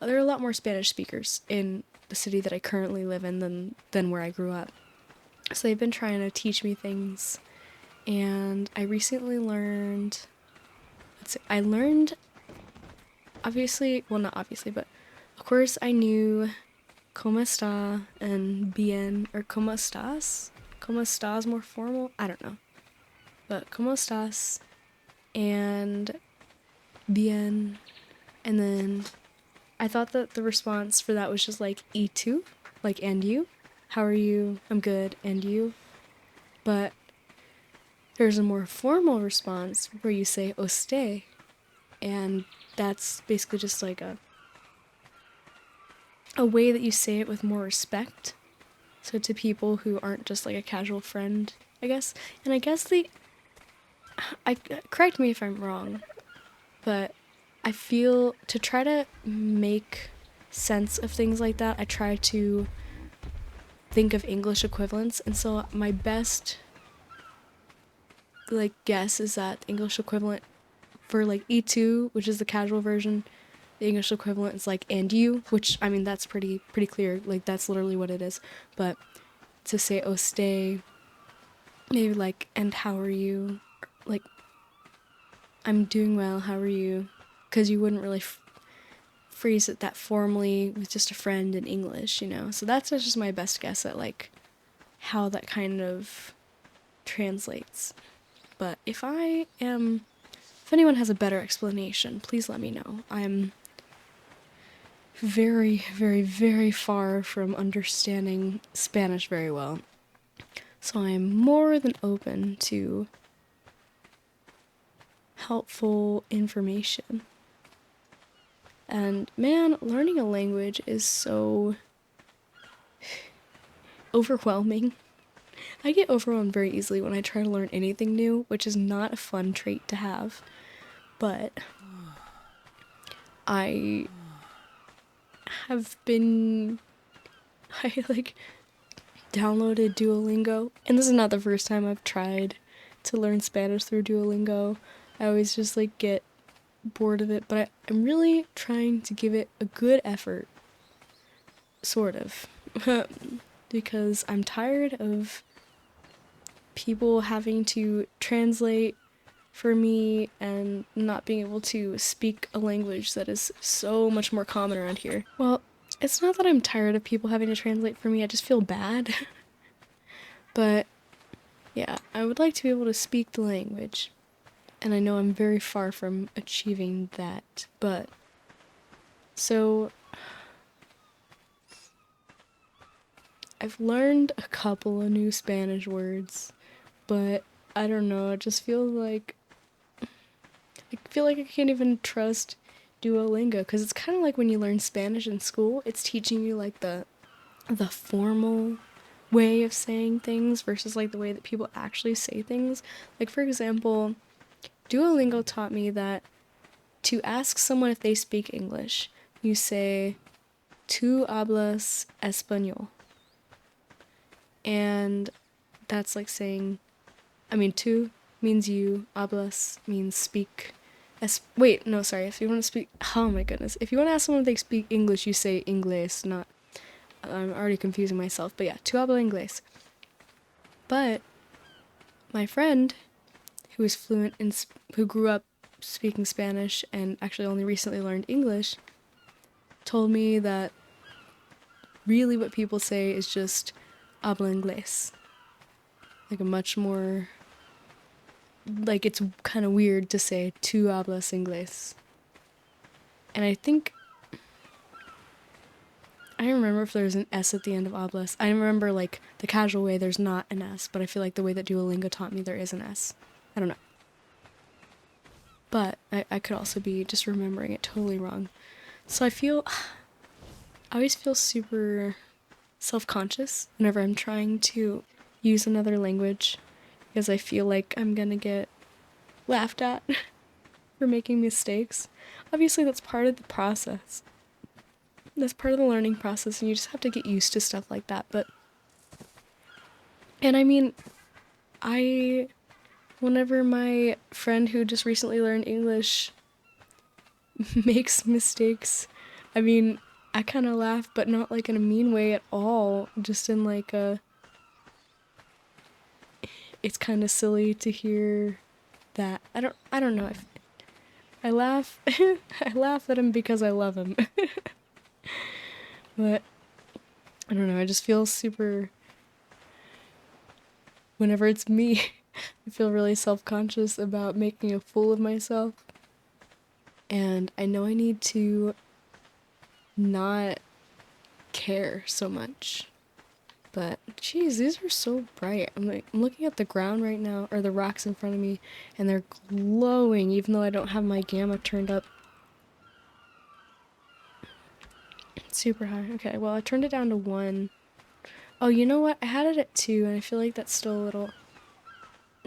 are a lot more Spanish speakers in the city that I currently live in than where I grew up. So they've been trying to teach me things, and I recently learned, I learned, obviously, well, not obviously, but of course I knew ¿Cómo está? And bien, or ¿Cómo estás? ¿Cómo estás more formal? I don't know. But ¿Cómo estás? And bien. And then I thought that the response for that was just like ¿y tú? Like, and you? How are you? I'm good. And you? But there's a more formal response where you say usted. And that's basically just like a way that you say it with more respect. So to people who aren't just like a casual friend, I guess. And I guess correct me if I'm wrong, but I feel to try to make sense of things like that, I try to think of English equivalents. And so my best like guess is that the English equivalent for like E2, which is the casual version, the English equivalent is like and you, which I mean that's pretty clear, like that's literally what it is. But to say oh stay, maybe like and how are you, like I'm doing well, how are you, because you wouldn't really phrase it that formally with just a friend in English, you know. So that's just my best guess at like how that kind of translates. But if anyone has a better explanation, please let me know. I'm very, very, very far from understanding Spanish very well. So I am more than open to helpful information. And man, learning a language is so overwhelming. I get overwhelmed very easily when I try to learn anything new, which is not a fun trait to have. But I like downloaded Duolingo, and this is not the first time I've tried to learn Spanish through Duolingo. I always just like get bored of it, but I'm really trying to give it a good effort, sort of, because I'm tired of people having to translate for me and not being able to speak a language that is so much more common around here. Well, it's not that I'm tired of people having to translate for me, I just feel bad. But yeah, I would like to be able to speak the language. And I know I'm very far from achieving that, but so I've learned a couple of new Spanish words, but I don't know, it just feels like I feel like I can't even trust Duolingo, because it's kind of like when you learn Spanish in school, it's teaching you like the formal way of saying things versus like the way that people actually say things. Like for example, Duolingo taught me that to ask someone if they speak English, you say, "Tú hablas español." And that's like saying, I mean, tú means you, hablas means speak. Wait, no, sorry. If you want to speak, oh my goodness. If you want to ask someone if they speak English, you say inglés, not, I'm already confusing myself. But yeah, tú hablas inglés. But my friend, who is fluent in, who grew up speaking Spanish and actually only recently learned English, told me that really what people say is just habla inglés. Like a much more, like it's kind of weird to say tú hablas inglés. And I think, I don't remember if there's an S at the end of hablas. I remember like the casual way there's not an S, but I feel like the way that Duolingo taught me there is an S. I don't know. But I could also be just remembering it totally wrong. So I always feel super self-conscious whenever I'm trying to use another language, because I feel like I'm gonna get laughed at for making mistakes. Obviously that's part of the process. That's part of the learning process, and you just have to get used to stuff like that. And I mean, whenever my friend who just recently learned English makes mistakes, I mean, I kind of laugh, but not like in a mean way at all, just in like it's kind of silly to hear that. I don't know if I laugh. I laugh at him because I love him. But I don't know, I just feel super, whenever it's me, I feel really self-conscious about making a fool of myself. And I know I need to not care so much. But geez, these are so bright. I'm looking at the ground right now, or the rocks in front of me, and they're glowing even though I don't have my gamma turned up super high. Okay, well, I turned it down to 1. Oh, you know what? I had it at 2, and I feel like that's still a little...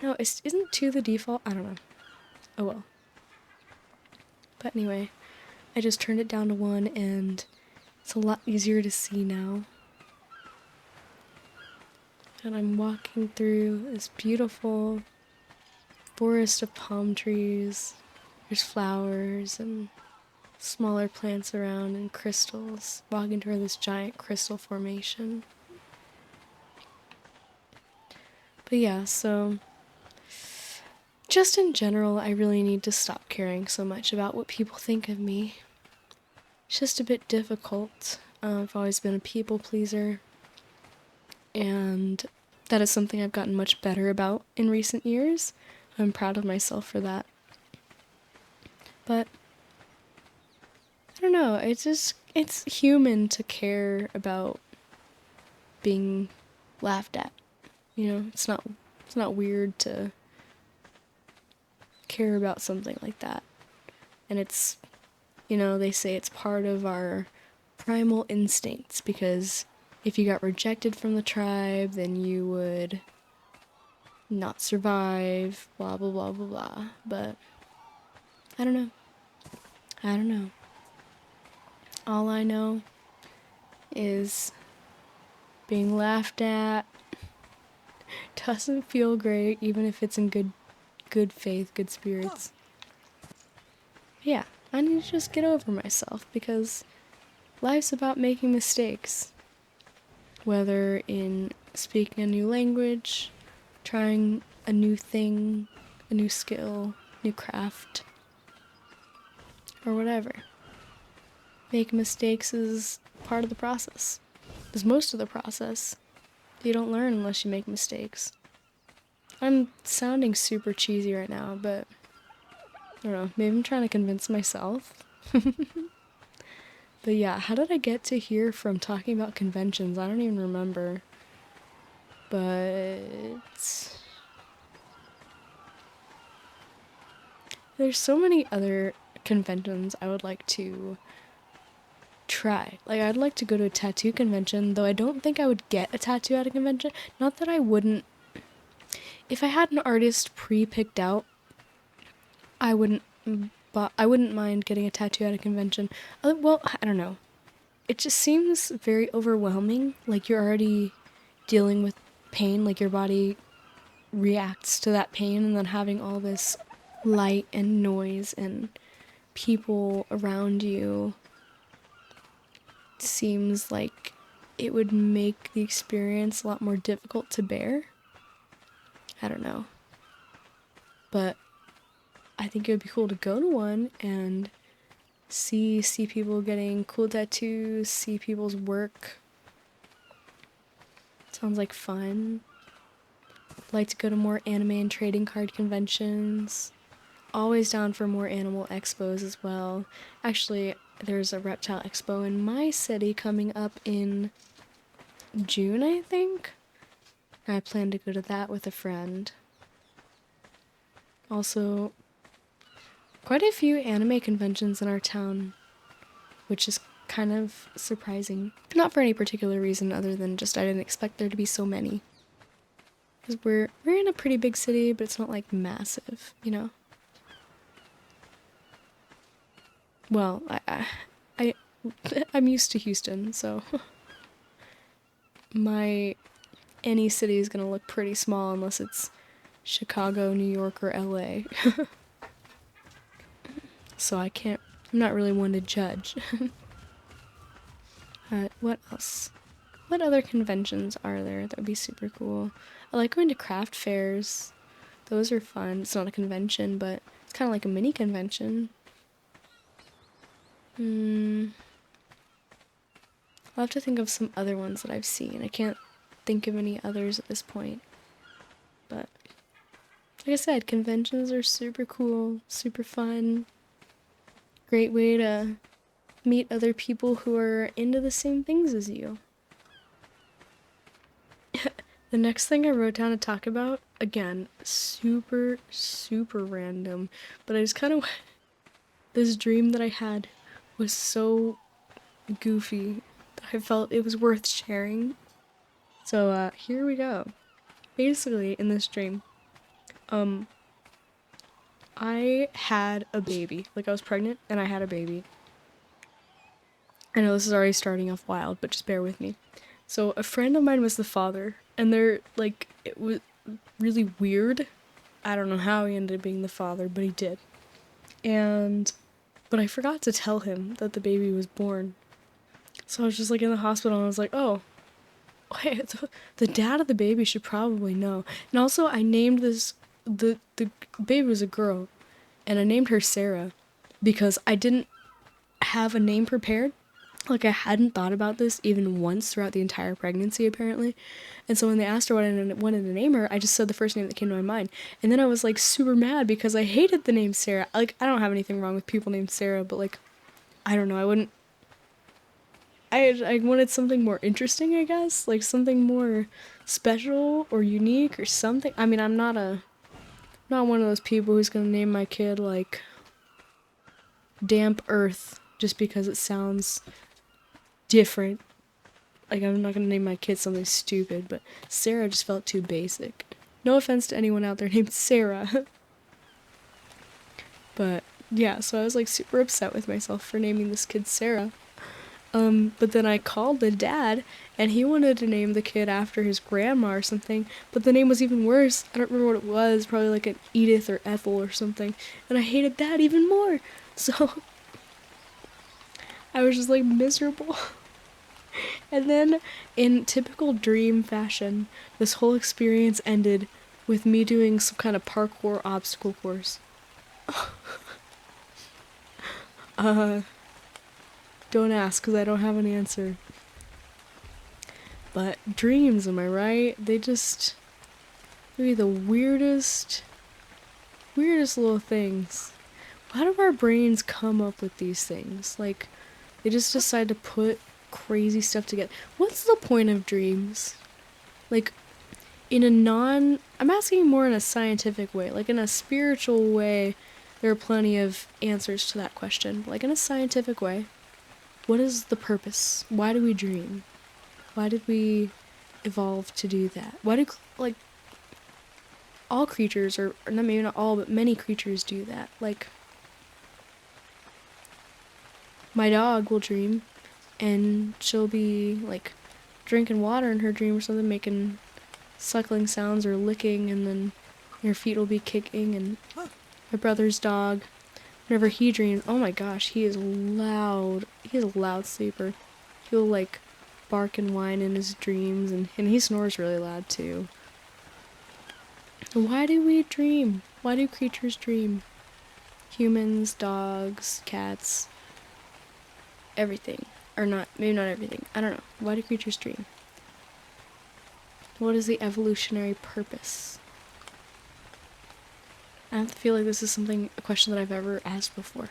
No, isn't 2 the default? I don't know. Oh well. But anyway, I just turned it down to 1, and it's a lot easier to see now. And I'm walking through this beautiful forest of palm trees. There's flowers and smaller plants around and crystals, walking toward this giant crystal formation. But yeah, so just in general, I really need to stop caring so much about what people think of me. It's just a bit difficult. I've always been a people pleaser, and that is something I've gotten much better about in recent years. I'm proud of myself for that. But I don't know, it's human to care about being laughed at. You know, it's not weird to care about something like that. And it's, you know, they say it's part of our primal instincts, because if you got rejected from the tribe, then you would not survive, blah blah blah blah blah. But I don't know. All I know is being laughed at doesn't feel great, even if it's in good faith, good spirits. Yeah, I need to just get over myself, because life's about making mistakes. Whether in speaking a new language, trying a new thing, a new skill, new craft, or whatever. Making mistakes is part of the process. It's most of the process. You don't learn unless you make mistakes. I'm sounding super cheesy right now, but I don't know, maybe I'm trying to convince myself. But yeah, how did I get to here from talking about conventions? I don't even remember. But there's so many other conventions I would like to try. Like, I'd like to go to a tattoo convention, though I don't think I would get a tattoo at a convention. Not that I wouldn't. If I had an artist pre-picked out, I wouldn't mind getting a tattoo at a convention. Well, I don't know. It just seems very overwhelming. Like, you're already dealing with pain, like your body reacts to that pain, and then having all this light and noise and people around you seems like it would make the experience a lot more difficult to bear. I don't know. But I think it would be cool to go to one and see people getting cool tattoos, see people's work. Sounds like fun. I'd like to go to more anime and trading card conventions. Always down for more animal expos as well. Actually, there's a reptile expo in my city coming up in June, I think. I plan to go to that with a friend. Also, quite a few anime conventions in our town, which is kind of surprising. Not for any particular reason other than just I didn't expect there to be so many. Because we're in a pretty big city, but it's not like massive, you know? Well, I'm used to Houston, so any city is gonna look pretty small unless it's Chicago, New York, or LA. So I'm not really one to judge. What else? What other conventions are there that would be super cool? I like going to craft fairs. Those are fun. It's not a convention, but it's kind of like a mini convention. I'll have to think of some other ones that I've seen. I can't think of any others at this point. But like I said, conventions are super cool, super fun. Great way to meet other people who are into the same things as you. The next thing I wrote down to talk about, again, super, super random, but I just kind of, this dream that I had was so goofy that I felt it was worth sharing. So, here we go. Basically, in this dream, I had a baby. Like, I was pregnant, and I had a baby. I know this is already starting off wild, but just bear with me. So, a friend of mine was the father, and they're, like, it was really weird. I don't know how he ended up being the father, but he did. But I forgot to tell him that the baby was born. So I was just, like, in the hospital, and I was like, oh, wait, the dad of the baby should probably know. And also, I named this, the baby was a girl, and I named her Sarah, because I didn't have a name prepared. Like, I hadn't thought about this even once throughout the entire pregnancy, apparently. And so when they asked her what I wanted to name her, I just said the first name that came to my mind. And then I was, like, super mad because I hated the name Sarah. Like, I don't have anything wrong with people named Sarah, but, like, I don't know, I wanted something more interesting, I guess. Like, something more special or unique or something. I mean, I'm not one of those people who's gonna name my kid, like, Damp Earth just because it sounds different. Like, I'm not gonna name my kid something stupid, but Sarah just felt too basic. No offense to anyone out there named Sarah. But yeah, so I was, like, super upset with myself for naming this kid Sarah. But then I called the dad, and he wanted to name the kid after his grandma or something, but the name was even worse. I don't remember what it was, probably like an Edith or Ethel or something, and I hated that even more. So I was just, like, miserable. And then, in typical dream fashion, this whole experience ended with me doing some kind of parkour obstacle course. Don't ask, because I don't have an answer. But dreams, am I right? They're the weirdest little things. How do our brains come up with these things? Like, they just decide to put crazy stuff together. What's the point of dreams? Like, I'm asking more in a scientific way. Like, in a spiritual way, there are plenty of answers to that question. But, like, in a scientific way, what is the purpose? Why do we dream? Why did we evolve to do that? Why do, like, all creatures, or maybe not all, but many creatures do that? Like, my dog will dream, and she'll be, like, drinking water in her dream or something, making suckling sounds or licking, and then her feet will be kicking. And my brother's dog, whenever he dreams, oh my gosh, he is loud. He's a loud sleeper. He'll, like, bark and whine in his dreams, and he snores really loud too. Why do we dream? Why do creatures dream? Humans, dogs, cats, everything. Or not, maybe not everything. I don't know. Why do creatures dream? What is the evolutionary purpose? I have to feel like this is a question that I've ever asked before.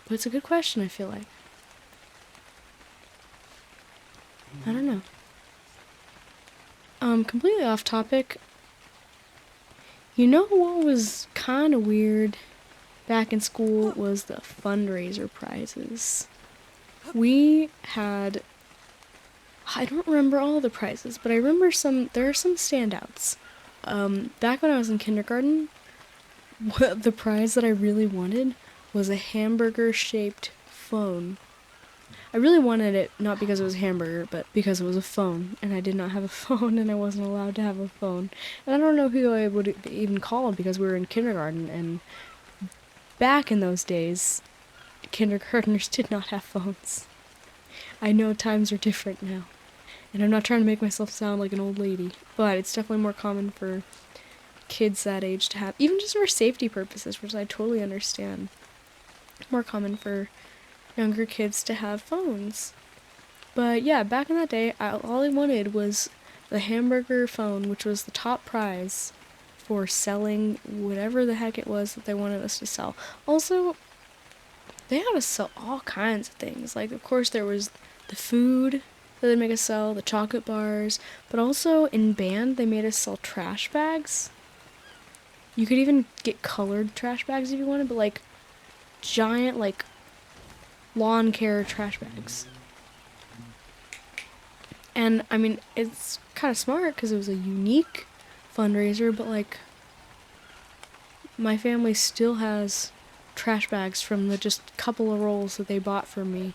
But it's a good question, I feel like. I don't know. Completely off topic. You know what was kind of weird back in school was the fundraiser prizes. We had, I don't remember all the prizes, but I remember there are some standouts. Back when I was in kindergarten, the prize that I really wanted was a hamburger-shaped phone. I really wanted it not because it was a hamburger, but because it was a phone, and I did not have a phone, and I wasn't allowed to have a phone. And I don't know who I would even call because we were in kindergarten, and back in those days, kindergartners did not have phones. I know times are different now, and I'm not trying to make myself sound like an old lady, but it's definitely more common for kids that age to have, even just for safety purposes, which I totally understand, more common for younger kids to have phones. But yeah, back in that day, all I wanted was the hamburger phone, which was the top prize for selling whatever the heck it was that they wanted us to sell. Also, they had us sell all kinds of things. Like, of course, there was the food that they make us sell, the chocolate bars, but also in band, they made us sell trash bags. You could even get colored trash bags if you wanted, but like giant, like lawn care trash bags. And I mean, it's kind of smart because it was a unique fundraiser, but like my family still has trash bags from the just couple of rolls that they bought for me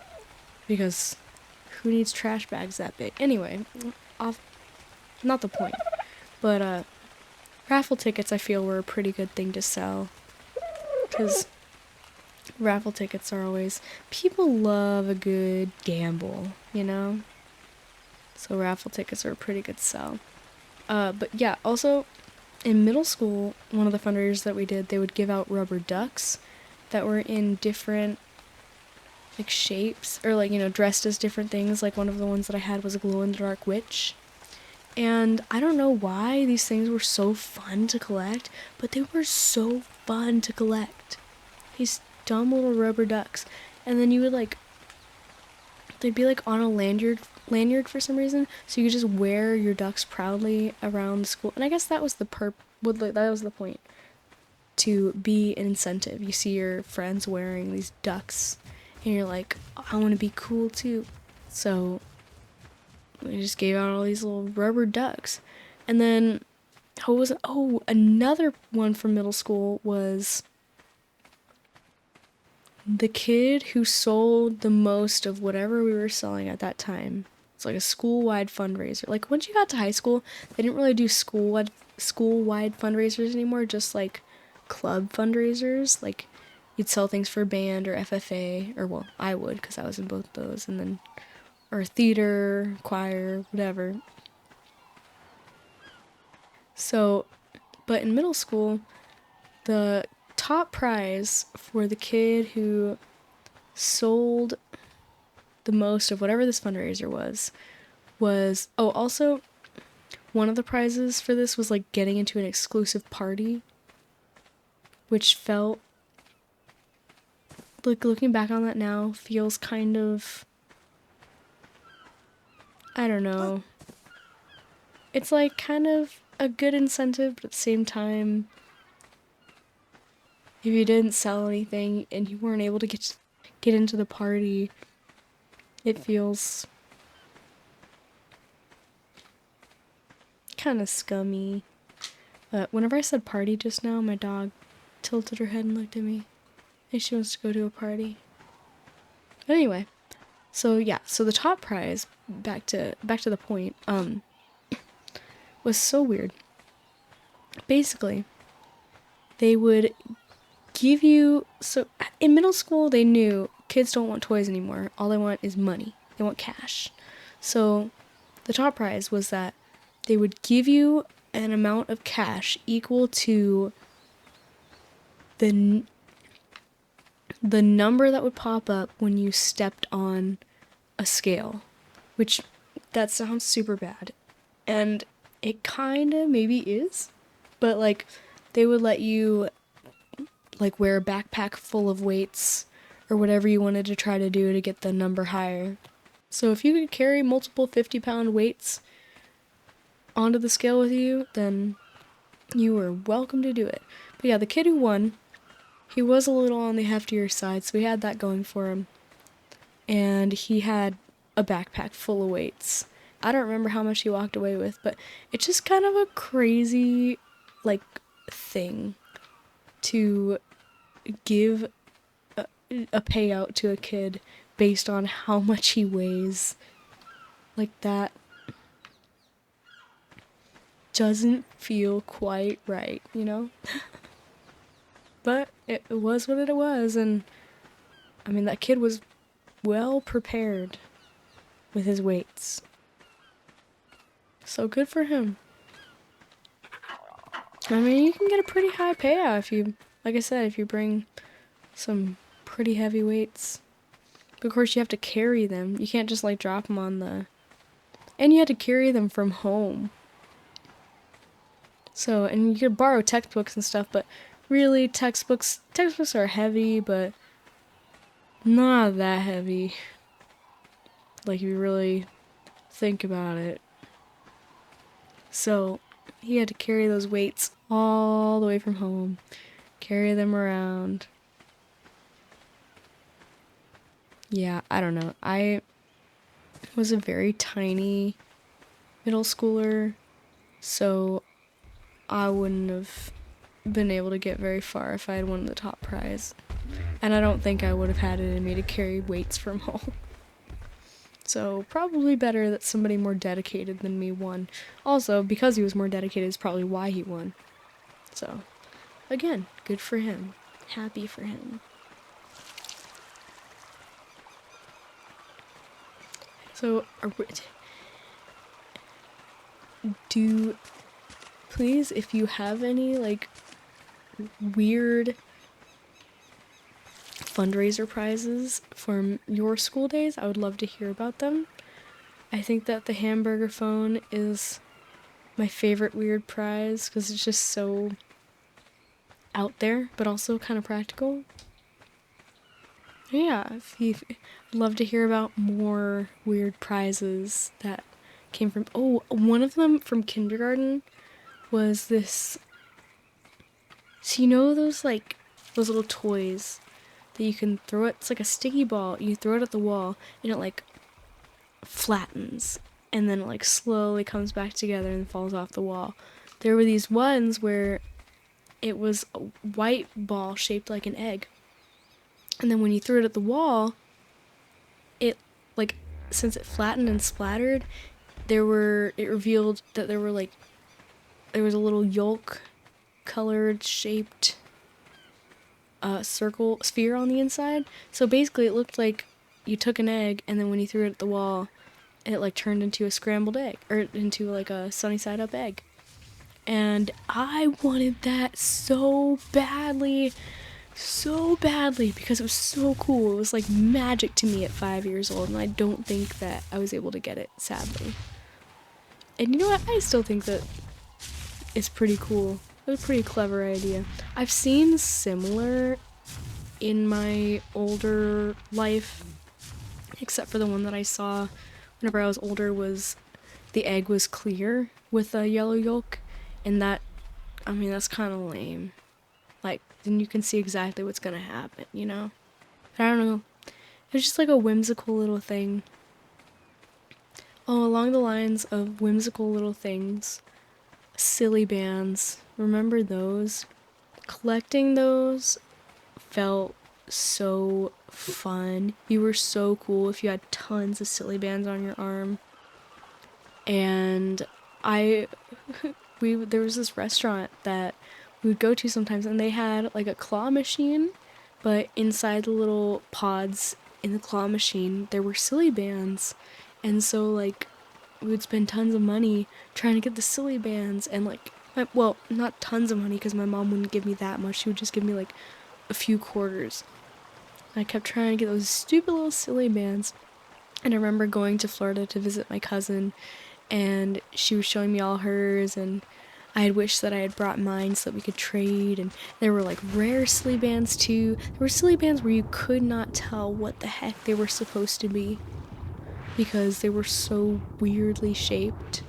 because who needs trash bags that big? Anyway, off, not the point. But raffle tickets I feel were a pretty good thing to sell because raffle tickets are always, people love a good gamble, you know? So raffle tickets are a pretty good sell. But yeah, also in middle school, one of the fundraisers that we did, they would give out rubber ducks that were in different like shapes or like, you know, dressed as different things. Like one of the ones that I had was a glow-in-the-dark witch. And I don't know why these things were so fun to collect, but they were so fun to collect. These dumb little rubber ducks. And then you would like, they'd be like on a lanyard for some reason, so you could just wear your ducks proudly around the school. And I guess that was that was the point, to be an incentive. You see your friends wearing these ducks and you're like, I want to be cool too. So we just gave out all these little rubber ducks. And then another one from middle school was the kid who sold the most of whatever we were selling at that time. It's like a school-wide fundraiser. Like once you got to high school, they didn't really do school-wide fundraisers anymore, just like club fundraisers. Like you'd sell things for band or FFA, or well, I would because I was in both those, and then or theater, choir, whatever. So, but in middle school, the top prize for the kid who sold the most of whatever this fundraiser was also one of the prizes for this was like getting into an exclusive party, which felt like, looking back on that now, feels kind of, I don't know, it's like kind of a good incentive, but at the same time, if you didn't sell anything and you weren't able to get into the party, it feels kind of scummy. But whenever I said party just now, my dog tilted her head and looked at me. And she wants to go to a party. But anyway, so yeah, so the top prize, back to the point, was so weird. Basically, they would give you, so in middle school they knew kids don't want toys anymore. All they want is money. They want cash. So the top prize was that they would give you an amount of cash equal to the number that would pop up when you stepped on a scale, which that sounds super bad. And it kind of maybe is, but like they would let you like wear a backpack full of weights or whatever you wanted to try to do to get the number higher. So if you could carry multiple 50-pound weights onto the scale with you, then you were welcome to do it. But yeah, the kid who won, he was a little on the heftier side, so we had that going for him. And he had a backpack full of weights. I don't remember how much he walked away with, but it's just kind of a crazy, like, thing to give a payout to a kid based on how much he weighs. Like, that doesn't feel quite right, you know? But it was what it was, and I mean, that kid was well prepared with his weights. So good for him. I mean, you can get a pretty high payout if you, like I said, if you bring some pretty heavy weights. Of course, you have to carry them. You can't just like drop them on the... And you had to carry them from home. So, and you could borrow textbooks and stuff, but really textbooks are heavy, but not that heavy. Like, if you really think about it. So, he had to carry those weights all the way from home. Carry them around. Yeah, I don't know. I was a very tiny middle schooler, so I wouldn't have been able to get very far if I had won the top prize. And I don't think I would have had it in me to carry weights from home. So probably better that somebody more dedicated than me won. Also, because he was more dedicated is probably why he won. So, again, good for him. Happy for him. So, please, if you have any, like, weird fundraiser prizes from your school days, I would love to hear about them. I think that the hamburger phone is my favorite weird prize because it's just so out there, but also kind of practical. Yeah, I'd love to hear about more weird prizes that came from... Oh, one of them from kindergarten was this... So you know those little toys that you can throw it? It's like a sticky ball. You throw it at the wall, and it, like, flattens. And then it, like, slowly comes back together and falls off the wall. There were these ones where it was a white ball shaped like an egg. And then when you threw it at the wall, it, like, since it flattened and splattered, it revealed that there was a little yolk colored shaped sphere on the inside. So basically it looked like you took an egg and then when you threw it at the wall, it like turned into a scrambled egg, or into like a sunny side up egg. And I wanted that so badly because it was so cool. It was like magic to me at 5 years old, and I don't think that I was able to get it, sadly. And you know what? I still think that it's pretty cool. It was a pretty clever idea. I've seen similar in my older life, except for the one that I saw whenever I was older was the egg was clear with a yellow yolk, and that's kind of lame. Like, then you can see exactly what's gonna happen, you know? But I don't know. It was just like a whimsical little thing. Oh, along the lines of whimsical little things, silly bands. Remember those? Collecting those felt so fun. You were so cool if you had tons of silly bands on your arm. And there was this restaurant that we would go to sometimes, and they had like a claw machine, but inside the little pods in the claw machine there were silly bands. And so like we would spend tons of money trying to get the silly bands, and like not tons of money because my mom wouldn't give me that much. She would just give me like a few quarters. And I kept trying to get those stupid little silly bands. And I remember going to Florida to visit my cousin, and she was showing me all hers, and I had wished that I had brought mine so that we could trade. And there were like rare silly bands too. There were silly bands where you could not tell what the heck they were supposed to be because they were so weirdly shaped.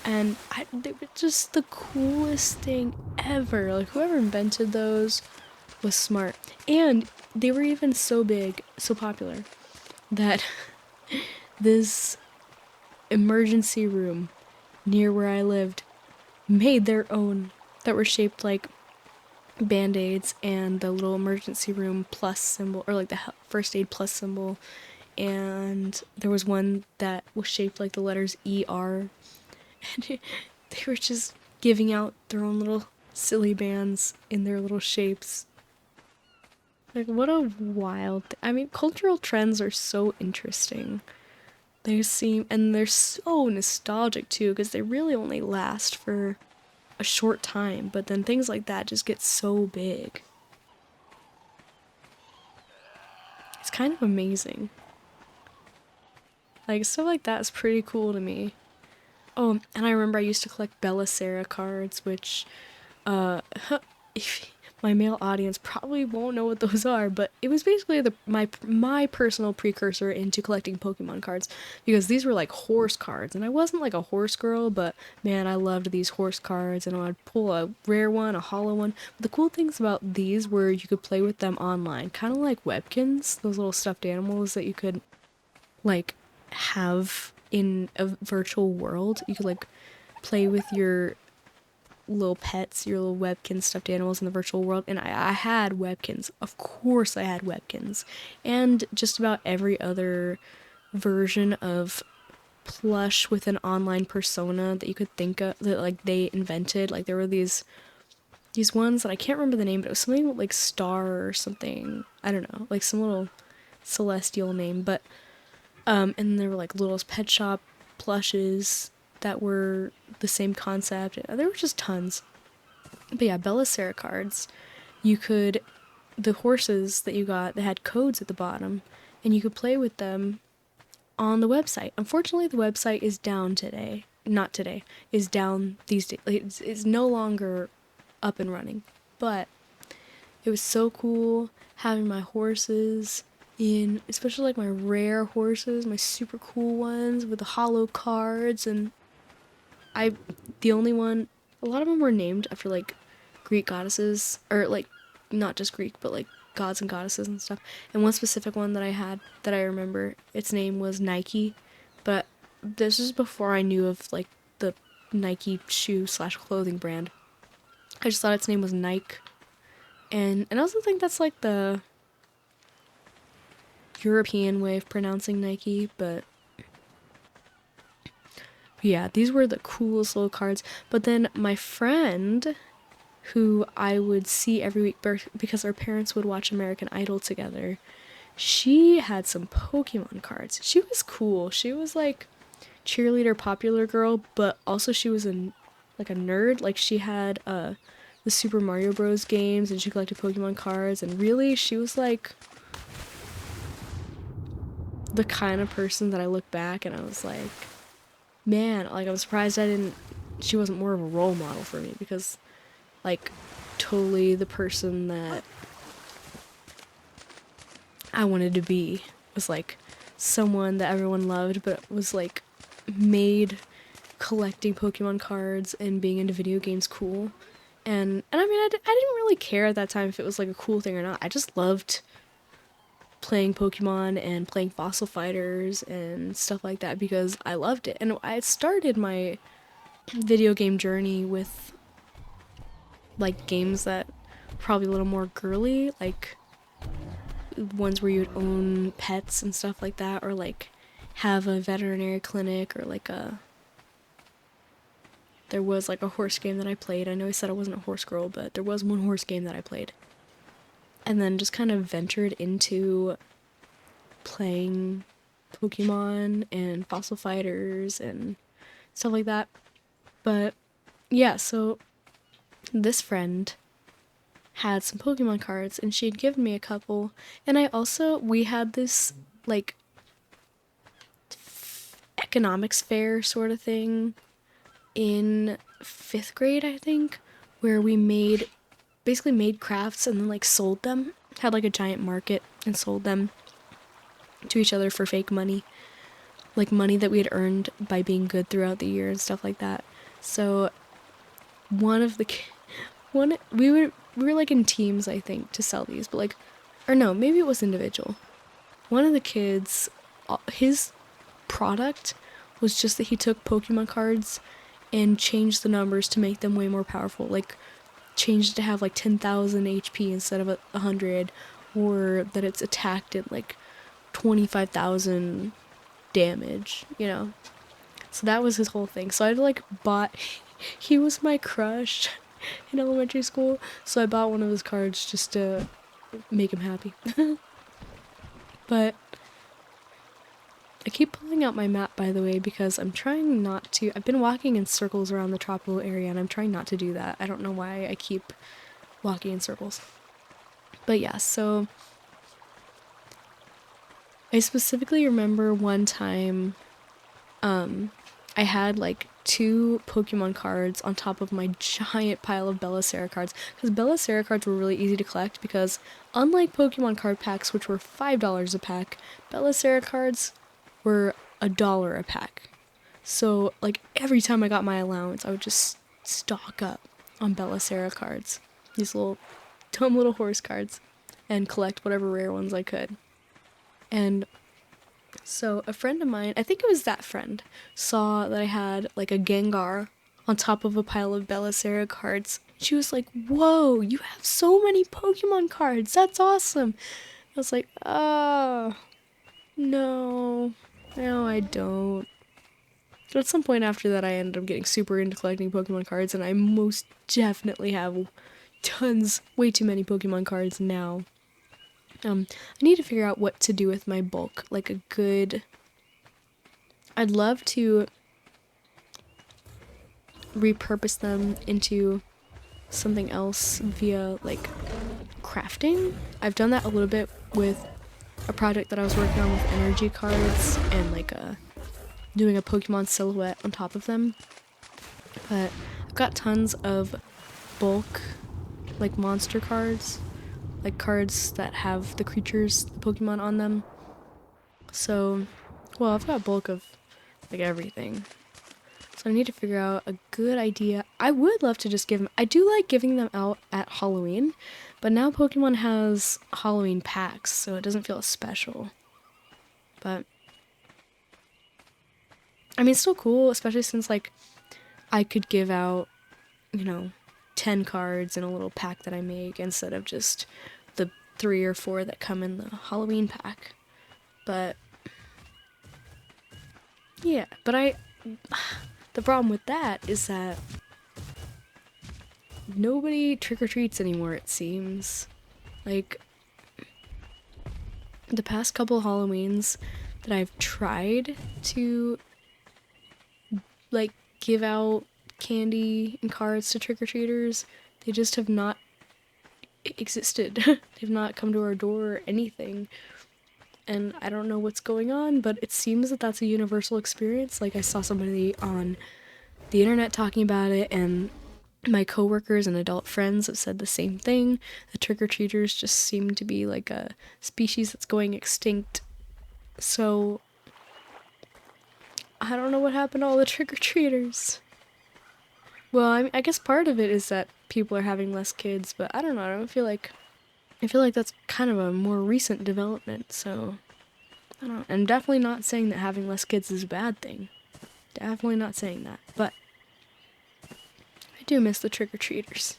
And they were just the coolest thing ever. Like, whoever invented those was smart. And they were even so big, so popular, that this emergency room near where I lived made their own that were shaped like Band-Aids and the little emergency room plus symbol, or like the first aid plus symbol. And there was one that was shaped like the letters ER. And they were just giving out their own little silly bands in their little shapes. Like, what a wild cultural trends are so interesting. They're so nostalgic too, because they really only last for a short time, but then things like that just get so big. kind of amazing. Like, stuff like that is pretty cool to me. Oh, and I remember I used to collect Belisara cards, which, uh, my male audience probably won't know what those are, but it was basically my personal precursor into collecting Pokemon cards, because these were like horse cards, and I wasn't like a horse girl, but man, I loved these horse cards, and I'd pull a rare one, a hollow one. But the cool things about these were you could play with them online, kind of like Webkins, those little stuffed animals that you could like have in a virtual world. You could like play with your little pets, your little Webkins stuffed animals in the virtual world, and I had Webkins. Of course I had Webkins. And just about every other version of plush with an online persona that you could think of that like they invented. Like there were these ones that I can't remember the name, but it was something like Star or something. I don't know, like some little celestial name, but and there were like little pet shop plushes that were the same concept. There were just tons. But yeah, Belisara cards. You could, the horses that you got, they had codes at the bottom, and you could play with them on the website. Unfortunately, the website is down today. Not today. Is down these days. It's no longer up and running. But it was so cool having my horses in, especially like my rare horses, my super cool ones with the hollow cards, and I, the only one, a lot of them were named after like Greek goddesses, or like not just Greek, but like gods and goddesses and stuff. And one specific one that I had that I remember, its name was Nike, but this is before I knew of like the Nike shoe slash clothing brand. I just thought its name was Nike, and I also think that's like the European way of pronouncing Nike, but yeah, these were the coolest little cards. But then my friend, who I would see every week because our parents would watch American Idol together, she had some Pokemon cards. She was cool. She was like cheerleader popular girl, but also she was like a nerd. Like she had the Super Mario Bros. Games, and she collected Pokemon cards, and really she was like the kind of person that I look back and I was like, man, like I'm surprised she wasn't more of a role model for me, because like totally the person that I wanted to be was like someone that everyone loved, but was like made collecting Pokemon cards and being into video games cool. And I mean, I didn't really care at that time if it was like a cool thing or not. I just loved playing Pokemon and playing Fossil Fighters and stuff like that because I loved it. And I started my video game journey with like games that were probably a little more girly, like ones where you would own pets and stuff like that, or like have a veterinary clinic, or like there was like a horse game that I played. I know I said I wasn't a horse girl, but there was one horse game that I played. And then just kind of ventured into playing Pokemon and Fossil Fighters and stuff like that. But yeah, so this friend had some Pokemon cards and she had given me a couple. And we had this like economics fair sort of thing in 5th grade, I think, where we basically made crafts and then like sold them, had like a giant market and sold them to each other for fake money, like money that we had earned by being good throughout the year and stuff like that. So we were like in teams, I think, to sell these, but like, or no, maybe it was individual. One of the kids, his product was just that he took Pokemon cards and changed the numbers to make them way more powerful, like changed it to have like 10,000 HP instead of 100, or that it's attacked at like 25,000 damage, you know? So that was his whole thing. So I like he was my crush in elementary school, so I bought one of his cards just to make him happy. But I keep pulling out my map, by the way, because I'm trying not to. I've been walking in circles around the tropical area, and I'm trying not to do that. I don't know why I keep walking in circles. But yeah, so I specifically remember one time I had like 2 Pokemon cards on top of my giant pile of Belisara cards. Because Belisara cards were really easy to collect because, unlike Pokemon card packs, which were $5 a pack, Belisara cards were $1 a pack. So, like, every time I got my allowance, I would just stock up on Belisara cards. These little, dumb little horse cards. And collect whatever rare ones I could. And so a friend of mine, I think it was that friend, saw that I had like a Gengar on top of a pile of Belisara cards. She was like, "Whoa, you have so many Pokemon cards. That's awesome." I was like, "Oh, no. No, I don't." But at some point after that, I ended up getting super into collecting Pokemon cards, and I most definitely have tons, way too many Pokemon cards now. I need to figure out what to do with my bulk. Like a good... I'd love to repurpose them into something else via, like, crafting. I've done that a little bit with a project that I was working on with energy cards and, like, doing a Pokemon silhouette on top of them. But I've got tons of bulk, like, monster cards. Like, cards that have the creatures, the Pokemon on them. So, well, I've got bulk of, like, everything. So I need to figure out a good idea. I would love to just give them... I do like giving them out at Halloween, but now Pokemon has Halloween packs, so it doesn't feel as special. But, I mean, it's still cool, especially since, like, I could give out, 10 cards in a little pack that I make instead of just the 3 or 4 that come in the Halloween pack. But, yeah, but the problem with that is that nobody trick-or-treats anymore, it seems. Like, the past couple Halloweens that I've tried to, like, give out candy and cards to trick-or-treaters, they just have not existed. They've not come to our door or anything. And I don't know what's going on, but it seems that that's a universal experience. Like, I saw somebody on the internet talking about it, and my coworkers and adult friends have said the same thing. The trick-or-treaters just seem to be like a species that's going extinct. So, I don't know what happened to all the trick-or-treaters. Well, I guess part of it is that people are having less kids, but I don't know. I feel like that's kind of a more recent development, so I don't know. I'm definitely not saying that having less kids is a bad thing. Definitely not saying that, but I do miss the trick-or-treaters.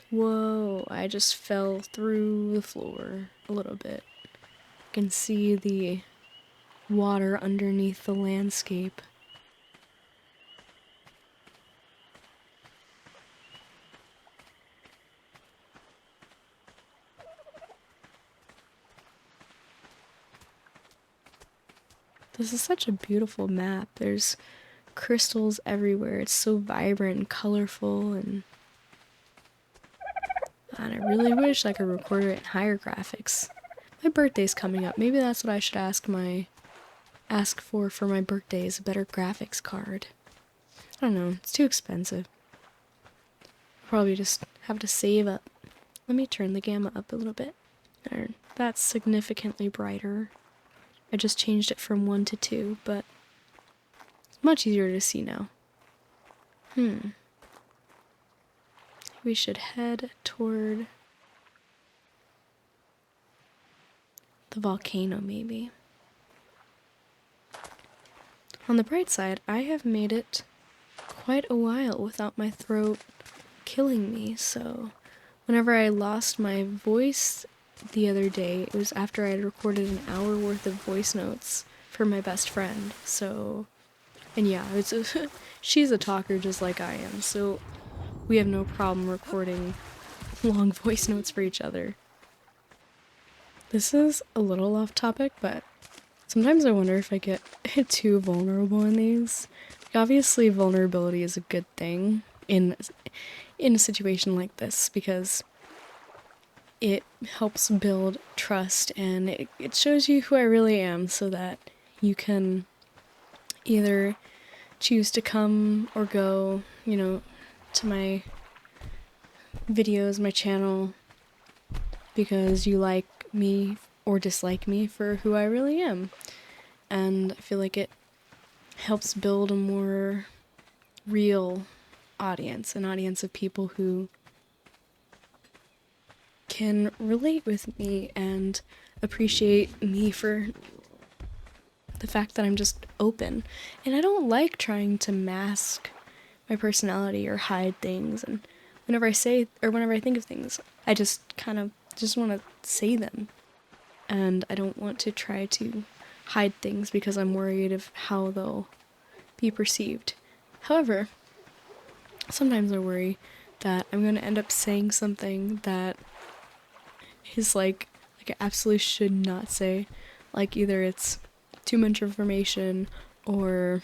Whoa, I just fell through the floor a little bit. I can see the water underneath the landscape. This is such a beautiful map. There's crystals everywhere. It's so vibrant and colorful, and I really wish I could record it in higher graphics. My birthday's coming up. Maybe that's what I should ask for my birthday, is a better graphics card. I don't know. It's too expensive. Probably just have to save up. Let me turn the gamma up a little bit. There. That's significantly brighter. I just changed it from 1 to 2, but it's much easier to see now. We should head toward the volcano, maybe. On the bright side, I have made it quite a while without my throat killing me, so whenever I lost my voice the other day, it was after I had recorded an hour worth of voice notes for my best friend, so... And yeah, she's a talker just like I am, so we have no problem recording long voice notes for each other. This is a little off topic, but sometimes I wonder if I get too vulnerable in these. Obviously, vulnerability is a good thing in a situation like this, because it helps build trust, and it shows you who I really am so that you can either choose to come or go, to my videos, my channel, because you like me or dislike me for who I really am. And I feel like it helps build a more real audience, an audience of people who can relate with me and appreciate me for the fact that I'm just open. And I don't like trying to mask my personality or hide things. And whenever I think of things, I just kind of just want to say them. And I don't want to try to hide things because I'm worried of how they'll be perceived. However, sometimes I worry that I'm going to end up saying something that is like I absolutely should not say. Like either it's too much information or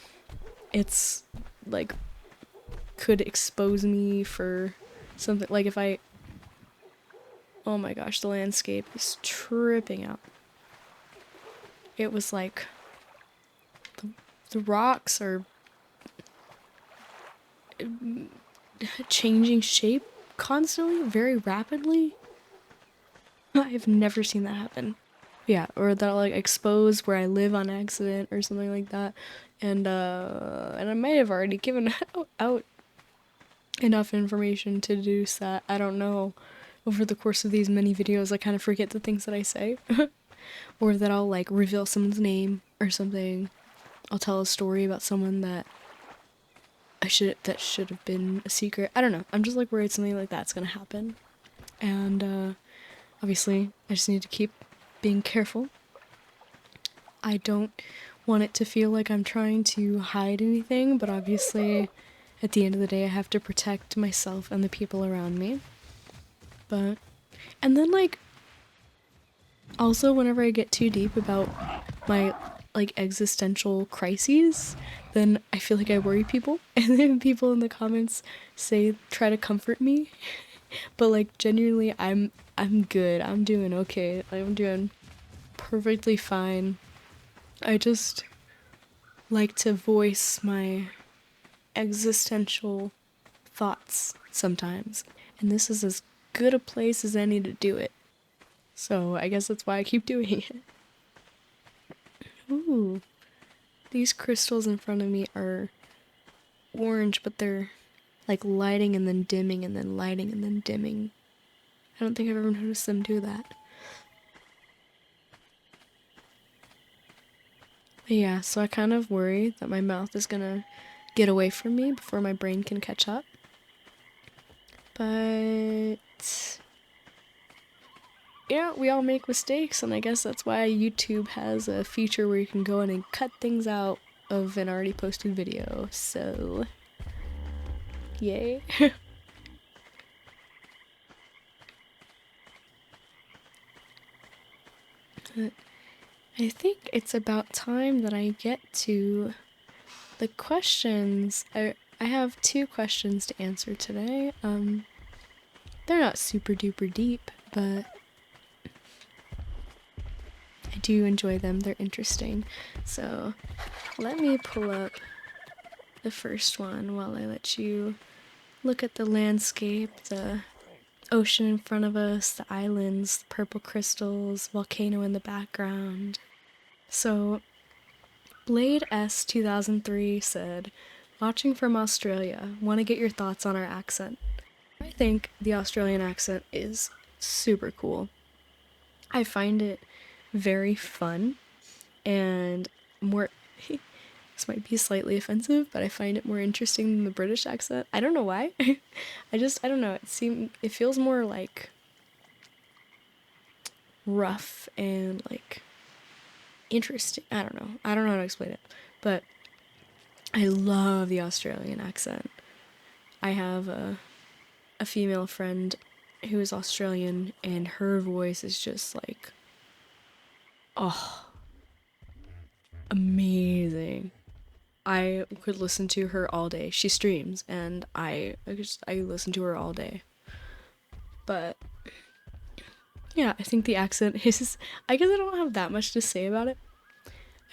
it's like could expose me for something. Like if I, oh my gosh, the landscape is tripping out. It was like the rocks are changing shape constantly, very rapidly. I've never seen that happen. Yeah, or that'll like expose where I live on accident or something like that. And I might have already given out enough information to deduce that. I don't know. Over the course of these many videos, I kind of forget the things that I say. Or that I'll like reveal someone's name or something. I'll tell a story about someone that that should have been a secret. I don't know. I'm just like worried something like that's gonna happen. And obviously, I just need to keep being careful. I don't want it to feel like I'm trying to hide anything, but obviously, at the end of the day, I have to protect myself and the people around me. But, and then like, also whenever I get too deep about my like existential crises, then I feel like I worry people, and then people in the comments try to comfort me, but like genuinely, I'm good. I'm doing okay. I'm doing perfectly fine. I just like to voice my existential thoughts sometimes, and this is as good a place as any to do it. So I guess that's why I keep doing it. Ooh, these crystals in front of me are orange, but they're like lighting and then dimming and then lighting and then dimming. I don't think I've ever noticed them do that. But yeah, so I kind of worry that my mouth is gonna get away from me before my brain can catch up. But yeah, we all make mistakes, and I guess that's why YouTube has a feature where you can go in and cut things out of an already posted video. So yay. I think it's about time that I get to the questions. I have 2 questions to answer today. They're not super duper deep, but I do enjoy them. They're interesting. So let me pull up the first one while I let you look at the landscape, the ocean in front of us, the islands, the purple crystals, volcano in the background. So Blade S 2003 said, watching from Australia, want to get your thoughts on our accent. I think the Australian accent is super cool. I find it very fun and more. This might be slightly offensive, but I find it more interesting than the British accent. I don't know why. I don't know. It feels more like rough and like interesting. I don't know. I don't know how to explain it, but I love the Australian accent. I have a female friend who is Australian, and her voice is just like, oh, amazing. I could listen to her all day. She streams, and I listen to her all day. But Yeah, I think the accent is. I guess I don't have that much to say about it.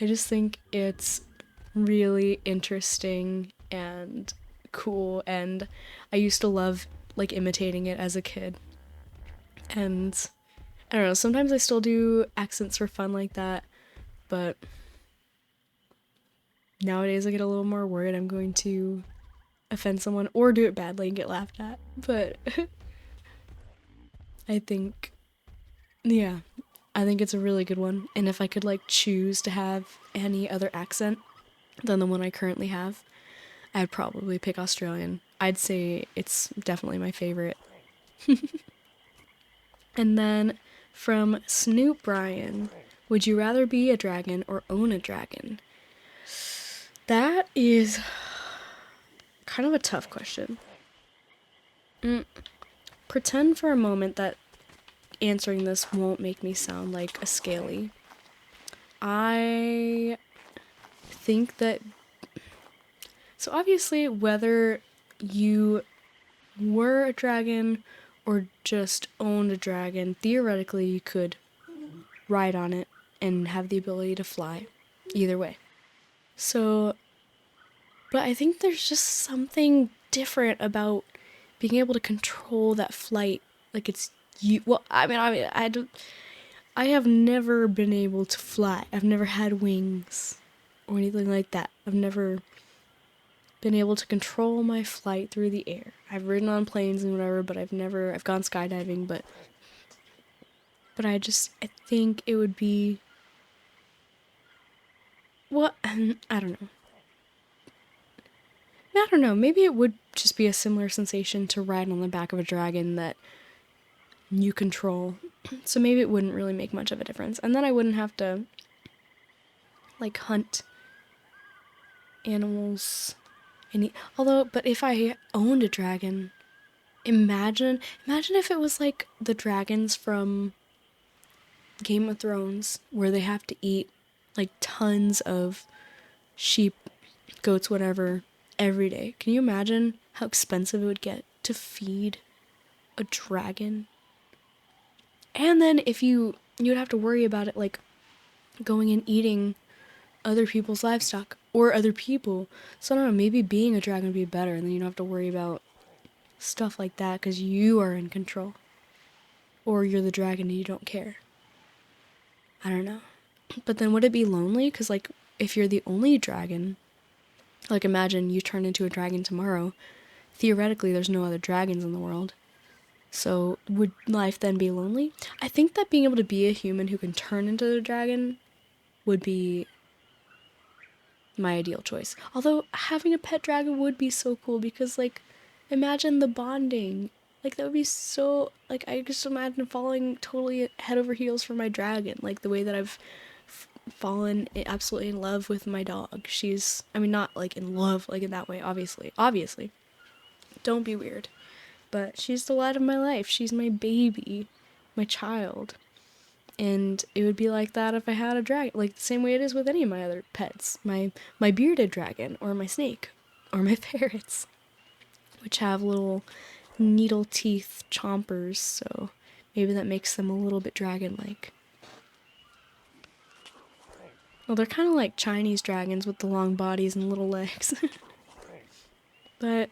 I just think it's really interesting and cool, and I used to love like imitating it as a kid. And I don't know, sometimes I still do accents for fun like that, but nowadays I get a little more worried I'm going to offend someone or do it badly and get laughed at. But I think, yeah, I think it's a really good one. And if I could like choose to have any other accent than the one I currently have, I'd probably pick Australian. I'd say it's definitely my favorite. And then from Snoop Bryan, would you rather be a dragon or own a dragon? That is kind of a tough question. Pretend for a moment that answering this won't make me sound like a scaly. I think that. So, obviously, whether you were a dragon or just owned a dragon, theoretically, you could ride on it and have the ability to fly. Either way. So, but I think there's just something different about being able to control that flight. Like it's you. Well, I don't. I have never been able to fly. I've never had wings or anything like that. I've never been able to control my flight through the air. I've ridden on planes and whatever, but I've gone skydiving, but I think it would be, well, I don't know. I don't know, maybe it would just be a similar sensation to ride on the back of a dragon that you control. So maybe it wouldn't really make much of a difference. And then I wouldn't have to, like, hunt animals. Although, but if I owned a dragon, imagine if it was like the dragons from Game of Thrones, where they have to eat, like, tons of sheep, goats, whatever, every day. Can you imagine how expensive it would get to feed a dragon? And then if you'd have to worry about it, like, going and eating other people's livestock or other people. So I don't know, maybe being a dragon would be better, and then you don't have to worry about stuff like that because you are in control. Or you're the dragon and you don't care. I don't know. But then would it be lonely? Because, like, if you're the only dragon, like, imagine you turn into a dragon tomorrow. Theoretically, there's no other dragons in the world. So would life then be lonely? I think that being able to be a human who can turn into a dragon would be my ideal choice. Although having a pet dragon would be so cool because, like, imagine the bonding. Like, that would be so, like, I just imagine falling totally head over heels for my dragon, like the way that I've fallen absolutely in love with my dog. She's, I mean, not like in love like in that way, obviously, don't be weird, but she's the light of my life. She's my baby, my child. And it would be like that if I had a dragon, like the same way it is with any of my other pets. My bearded dragon, or my snake, or my ferrets, which have little needle teeth chompers, so maybe that makes them a little bit dragon-like. Well, they're kind of like Chinese dragons with the long bodies and little legs. But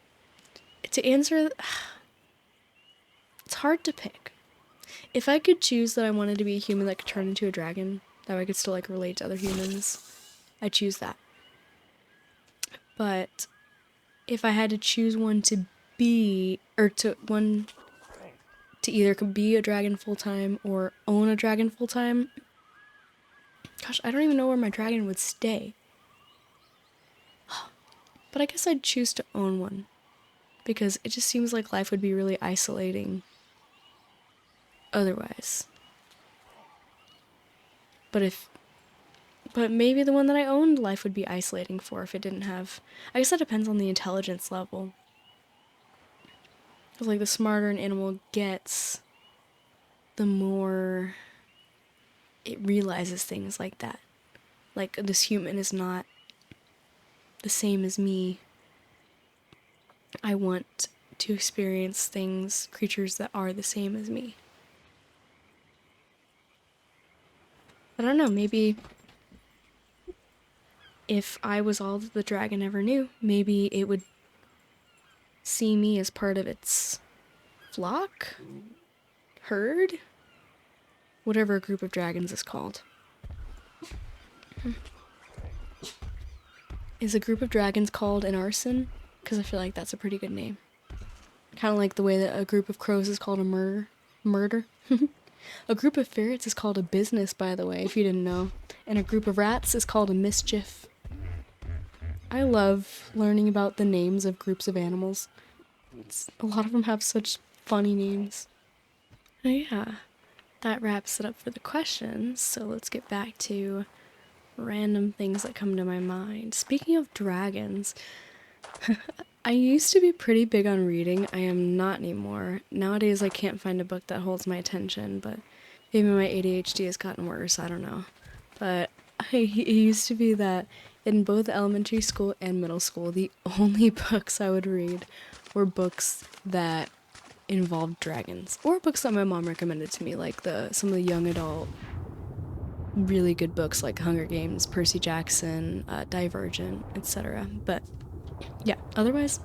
to answer, it's hard to pick. If I could choose that I wanted to be a human that could turn into a dragon, that I could still like relate to other humans, I choose that. But if I had to choose one to be, or to one to either be a dragon full time or own a dragon full time, gosh, I don't even know where my dragon would stay. But I guess I'd choose to own one because it just seems like life would be really isolating otherwise. But but maybe the one that I owned, life would be isolating for if it didn't have. I guess that depends on the intelligence level. Because, like, the smarter an animal gets, the more it realizes things like that. Like, this human is not the same as me. I want to experience things, creatures that are the same as me. But I don't know, maybe if I was all that the dragon ever knew, maybe it would see me as part of its flock? Herd? Whatever a group of dragons is called. Is a group of dragons called an arson? Because I feel like that's a pretty good name. Kind of like the way that a group of crows is called a murder. A group of ferrets is called a business, by the way, if you didn't know. And a group of rats is called a mischief. I love learning about the names of groups of animals. A lot of them have such funny names. Oh yeah, that wraps it up for the questions, so let's get back to random things that come to my mind. Speaking of dragons, I used to be pretty big on reading. I am not anymore. Nowadays I can't find a book that holds my attention, but maybe my ADHD has gotten worse, I don't know. But it used to be that in both elementary school and middle school, the only books I would read were books that involved dragons, or books that my mom recommended to me, like some of the young adult really good books like Hunger Games, Percy Jackson, Divergent, etc. But yeah, otherwise,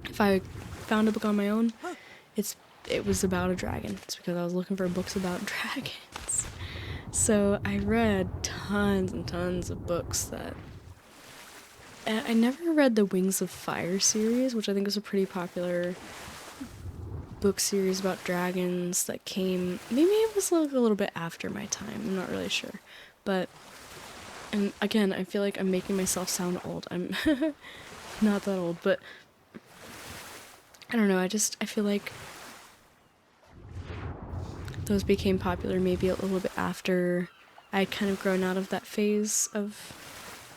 if I found a book on my own, it was about a dragon. It's because I was looking for books about dragons. So I read tons and tons of books that... And I never read the Wings of Fire series, which I think was a pretty popular book series about dragons that came... Maybe it was like a little bit after my time, I'm not really sure. But... And again, I feel like I'm making myself sound old. I'm not that old, but... I don't know, I feel like those became popular maybe a little bit after I'd kind of grown out of that phase of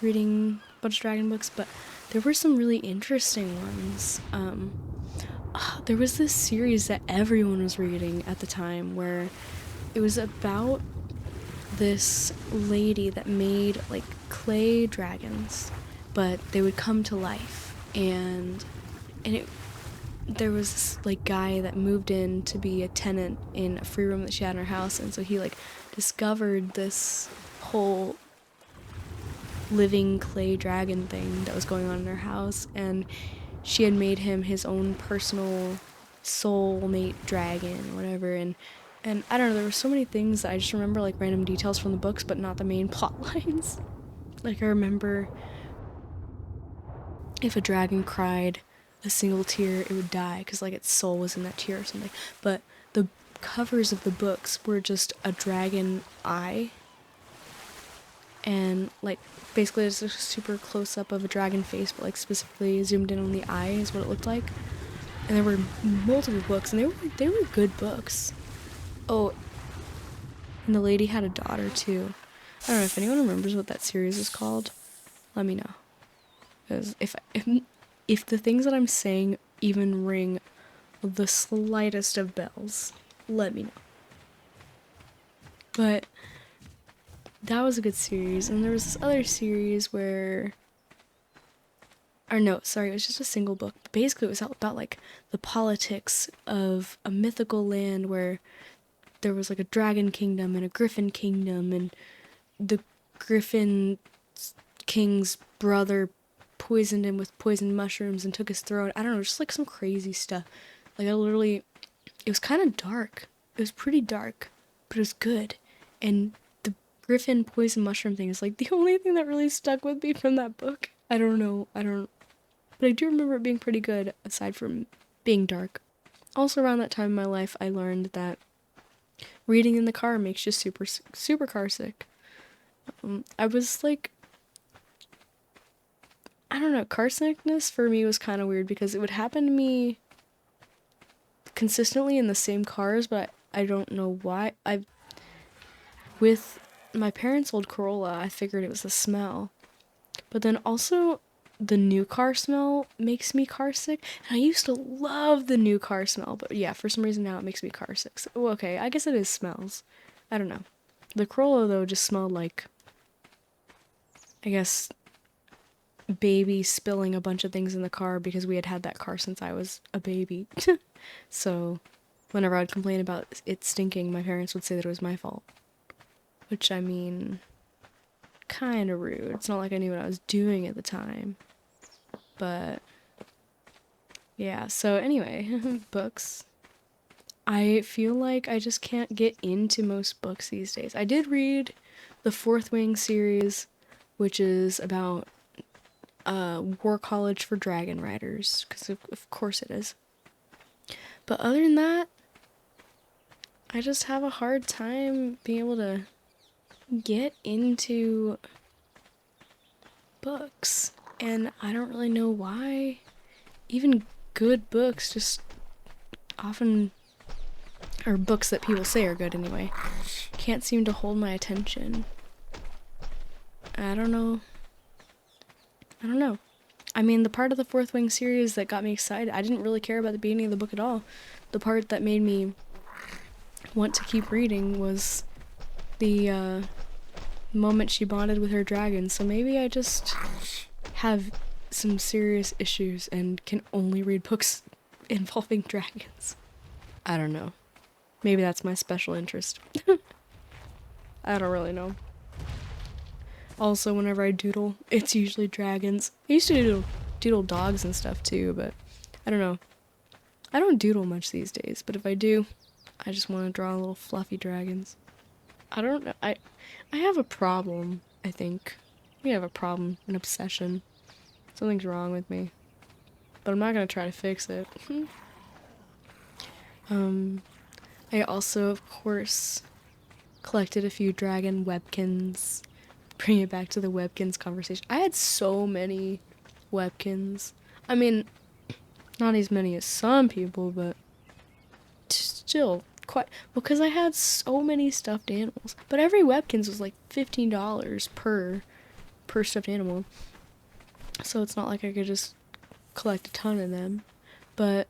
reading a bunch of dragon books, but there were some really interesting ones. There was this series that everyone was reading at the time where it was about this lady that made like clay dragons, but they would come to life, and there was this like guy that moved in to be a tenant in a free room that she had in her house, and so he like discovered this whole living clay dragon thing that was going on in her house, and she had made him his own personal soulmate dragon or whatever, and I don't know, there were so many things that I just remember like random details from the books but not the main plot lines. Like I remember if a dragon cried a single tear, it would die because like its soul was in that tear or something. But the covers of the books were just a dragon eye, and like basically it's a super close up of a dragon face, but like specifically zoomed in on the eye is what it looked like. And there were multiple books, and they were good books. Oh, and the lady had a daughter too. I don't know if anyone remembers what that series is called. Let me know, because if the things that I'm saying even ring the slightest of bells, let me know. But that was a good series, and there was this other series where... Or no, sorry, it was just a single book. Basically, it was all about, like, the politics of a mythical land where there was, like, a dragon kingdom and a griffin kingdom, and the griffin king's brother poisoned him with poisoned mushrooms and took his throne. I don't know, just like some crazy stuff. Like it was kind of dark. It was pretty dark, but it was good. And the griffin poison mushroom thing is like the only thing that really stuck with me from that book. I don't know, but I do remember it being pretty good aside from being dark. Also around that time in my life, I learned that reading in the car makes you super car sick. I was like, I don't know, car sickness for me was kind of weird because it would happen to me consistently in the same cars, but I don't know why. With my parents' old Corolla, I figured it was the smell. But then also, the new car smell makes me car sick. And I used to love the new car smell, but yeah, for some reason now it makes me car sick. So, okay, I guess it is smells. I don't know. The Corolla, though, just smelled like, I guess, baby spilling a bunch of things in the car because we had that car since I was a baby. So whenever I'd complain about it stinking, my parents would say that it was my fault. which I mean, kind of rude. It's not like I knew what I was doing at the time. But yeah, so anyway, books. I feel like I just can't get into most books these days. I did read the Fourth Wing series, which is about War College for Dragon Riders, because of course it is. But other than that, I just have a hard time being able to get into books, and I don't really know why. Even good books just often, or books that people say are good anyway, can't seem to hold my attention. I don't know. I mean, the part of the Fourth Wing series that got me excited, I didn't really care about the beginning of the book at all. The part that made me want to keep reading was the moment she bonded with her dragon. So maybe I just have some serious issues and can only read books involving dragons. I don't know. Maybe that's my special interest. I don't really know. Also, whenever I doodle, it's usually dragons. I used to doodle dogs and stuff too, but I don't know. I don't doodle much these days, but if I do, I just want to draw little fluffy dragons. I don't know. I have a problem, I think. I have a problem, an obsession. Something's wrong with me. But I'm not going to try to fix it. I also, of course, collected a few dragon webkins. Bring it back to the webkins conversation. I had so many webkins. I mean, not as many as some people, but still quite, because I had so many stuffed animals. But every webkins was like $15 per stuffed animal. So it's not like I could just collect a ton of them. But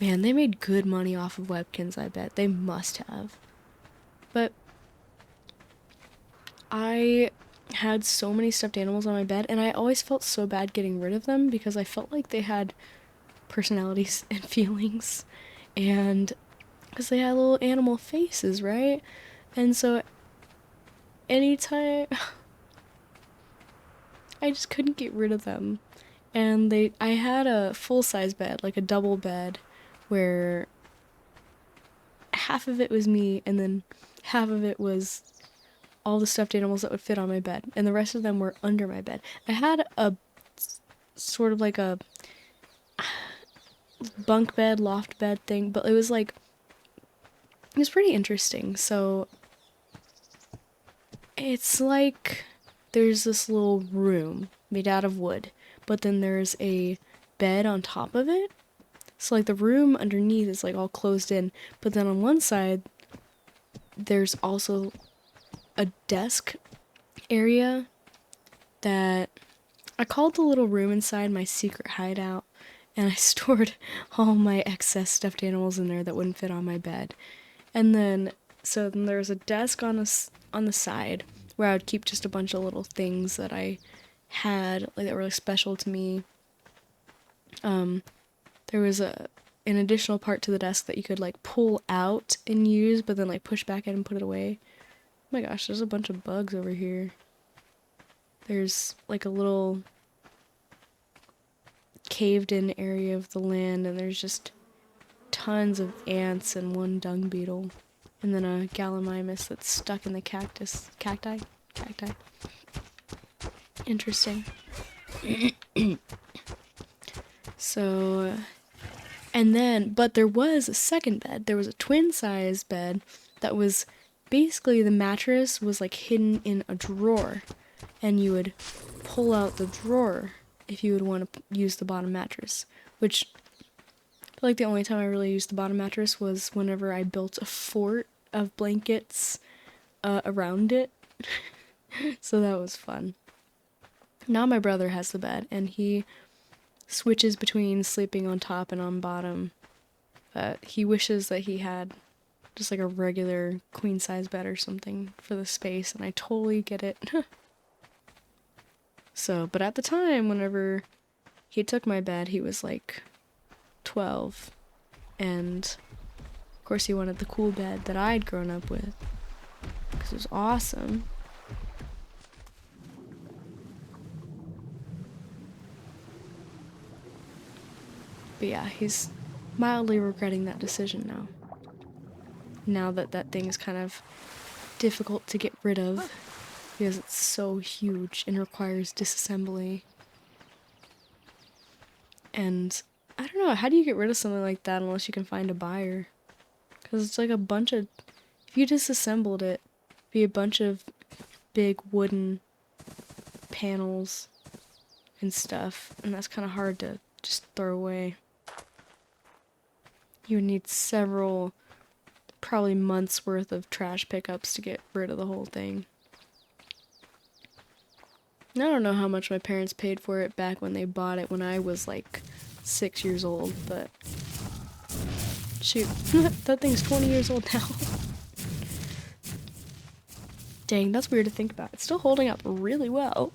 man, they made good money off of webkins, I bet. They must have. But I had so many stuffed animals on my bed, and I always felt so bad getting rid of them because I felt like they had personalities and feelings, and because they had little animal faces, right? And so anytime I just couldn't get rid of them. And I had a full-size bed, like a double bed, where half of it was me and then half of it was all the stuffed animals that would fit on my bed, and the rest of them were under my bed. I had a sort of like a bunk bed, loft bed thing, but it was pretty interesting. So it's like there's this little room made out of wood, but then there's a bed on top of it. So like the room underneath is like all closed in, but then on one side there's also a desk area that I called the little room inside my secret hideout, and I stored all my excess stuffed animals in there that wouldn't fit on my bed. And then there was a desk on the side where I would keep just a bunch of little things that I had, like, that were really special to me. There was an additional part to the desk that you could like pull out and use, but then like push back in and put it away. Oh my gosh, there's a bunch of bugs over here. There's like a little caved in area of the land, and there's just tons of ants and one dung beetle. And then a gallimimus that's stuck in the cacti. Interesting. So, but there was a second bed. There was a twin-size bed that was basically, the mattress was like hidden in a drawer, and you would pull out the drawer if you would want to use the bottom mattress, which I feel like the only time I really used the bottom mattress was whenever I built a fort of blankets around it. So that was fun. Now my brother has the bed, and he switches between sleeping on top and on bottom. But he wishes that he had just like a regular queen size bed or something for the space, and I totally get it. So, but at the time, whenever he took my bed, he was like 12, and of course he wanted the cool bed that I'd grown up with, because it was awesome. But yeah, he's mildly regretting that decision now. Now that that thing's kind of difficult to get rid of because it's so huge and requires disassembly. And I don't know, how do you get rid of something like that unless you can find a buyer? Because it's like a bunch of, if you disassembled it, it'd be a bunch of big wooden panels and stuff, and that's kind of hard to just throw away. You would need several, probably months worth of trash pickups to get rid of the whole thing. I don't know how much my parents paid for it back when they bought it when I was like 6 years old, but shoot, that thing's 20 years old now. Dang, that's weird to think about. It's still holding up really well.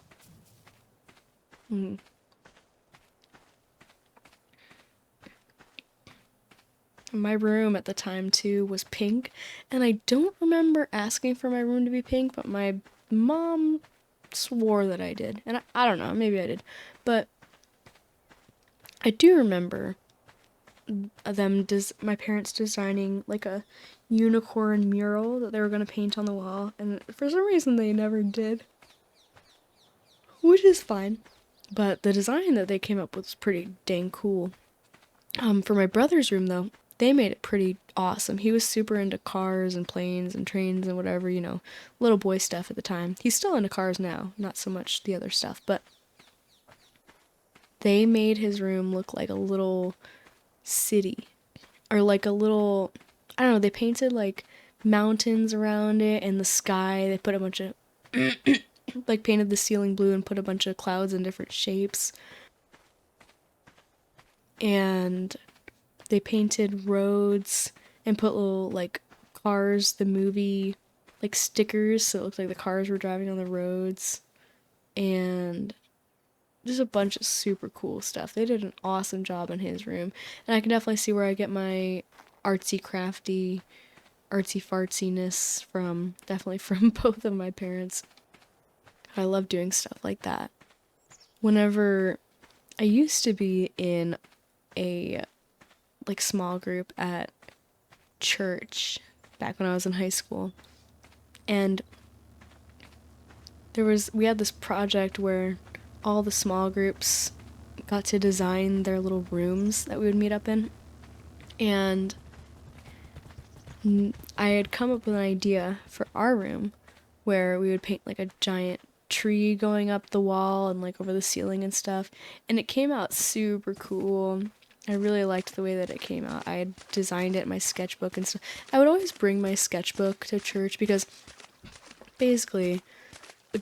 My room at the time too was pink, and I don't remember asking for my room to be pink, but my mom swore that I did, and I don't know, maybe I did, but I do remember my parents designing like a unicorn mural that they were going to paint on the wall, and for some reason they never did, which is fine, but the design that they came up with was pretty dang cool. For my brother's room though, they made it pretty awesome. He was super into cars and planes and trains and whatever, you know, little boy stuff at the time. He's still into cars now, not so much the other stuff, but they made his room look like a little city. Or like a little, I don't know, they painted like mountains around it and the sky. They put a bunch of, like painted the ceiling blue and put a bunch of clouds in different shapes. And they painted roads and put little like Cars the movie like stickers so it looked like the cars were driving on the roads, and just a bunch of super cool stuff. They did an awesome job in his room, and I can definitely see where I get my artsy crafty artsy fartsiness from, definitely from both of my parents. I love doing stuff like that. Whenever I used to be in a like small group at church back when I was in high school, and we had this project where all the small groups got to design their little rooms that we would meet up in, and I had come up with an idea for our room where we would paint like a giant tree going up the wall and like over the ceiling and stuff, and it came out super cool. I really liked the way that it came out. I had designed it in my sketchbook and stuff. I would always bring my sketchbook to church because basically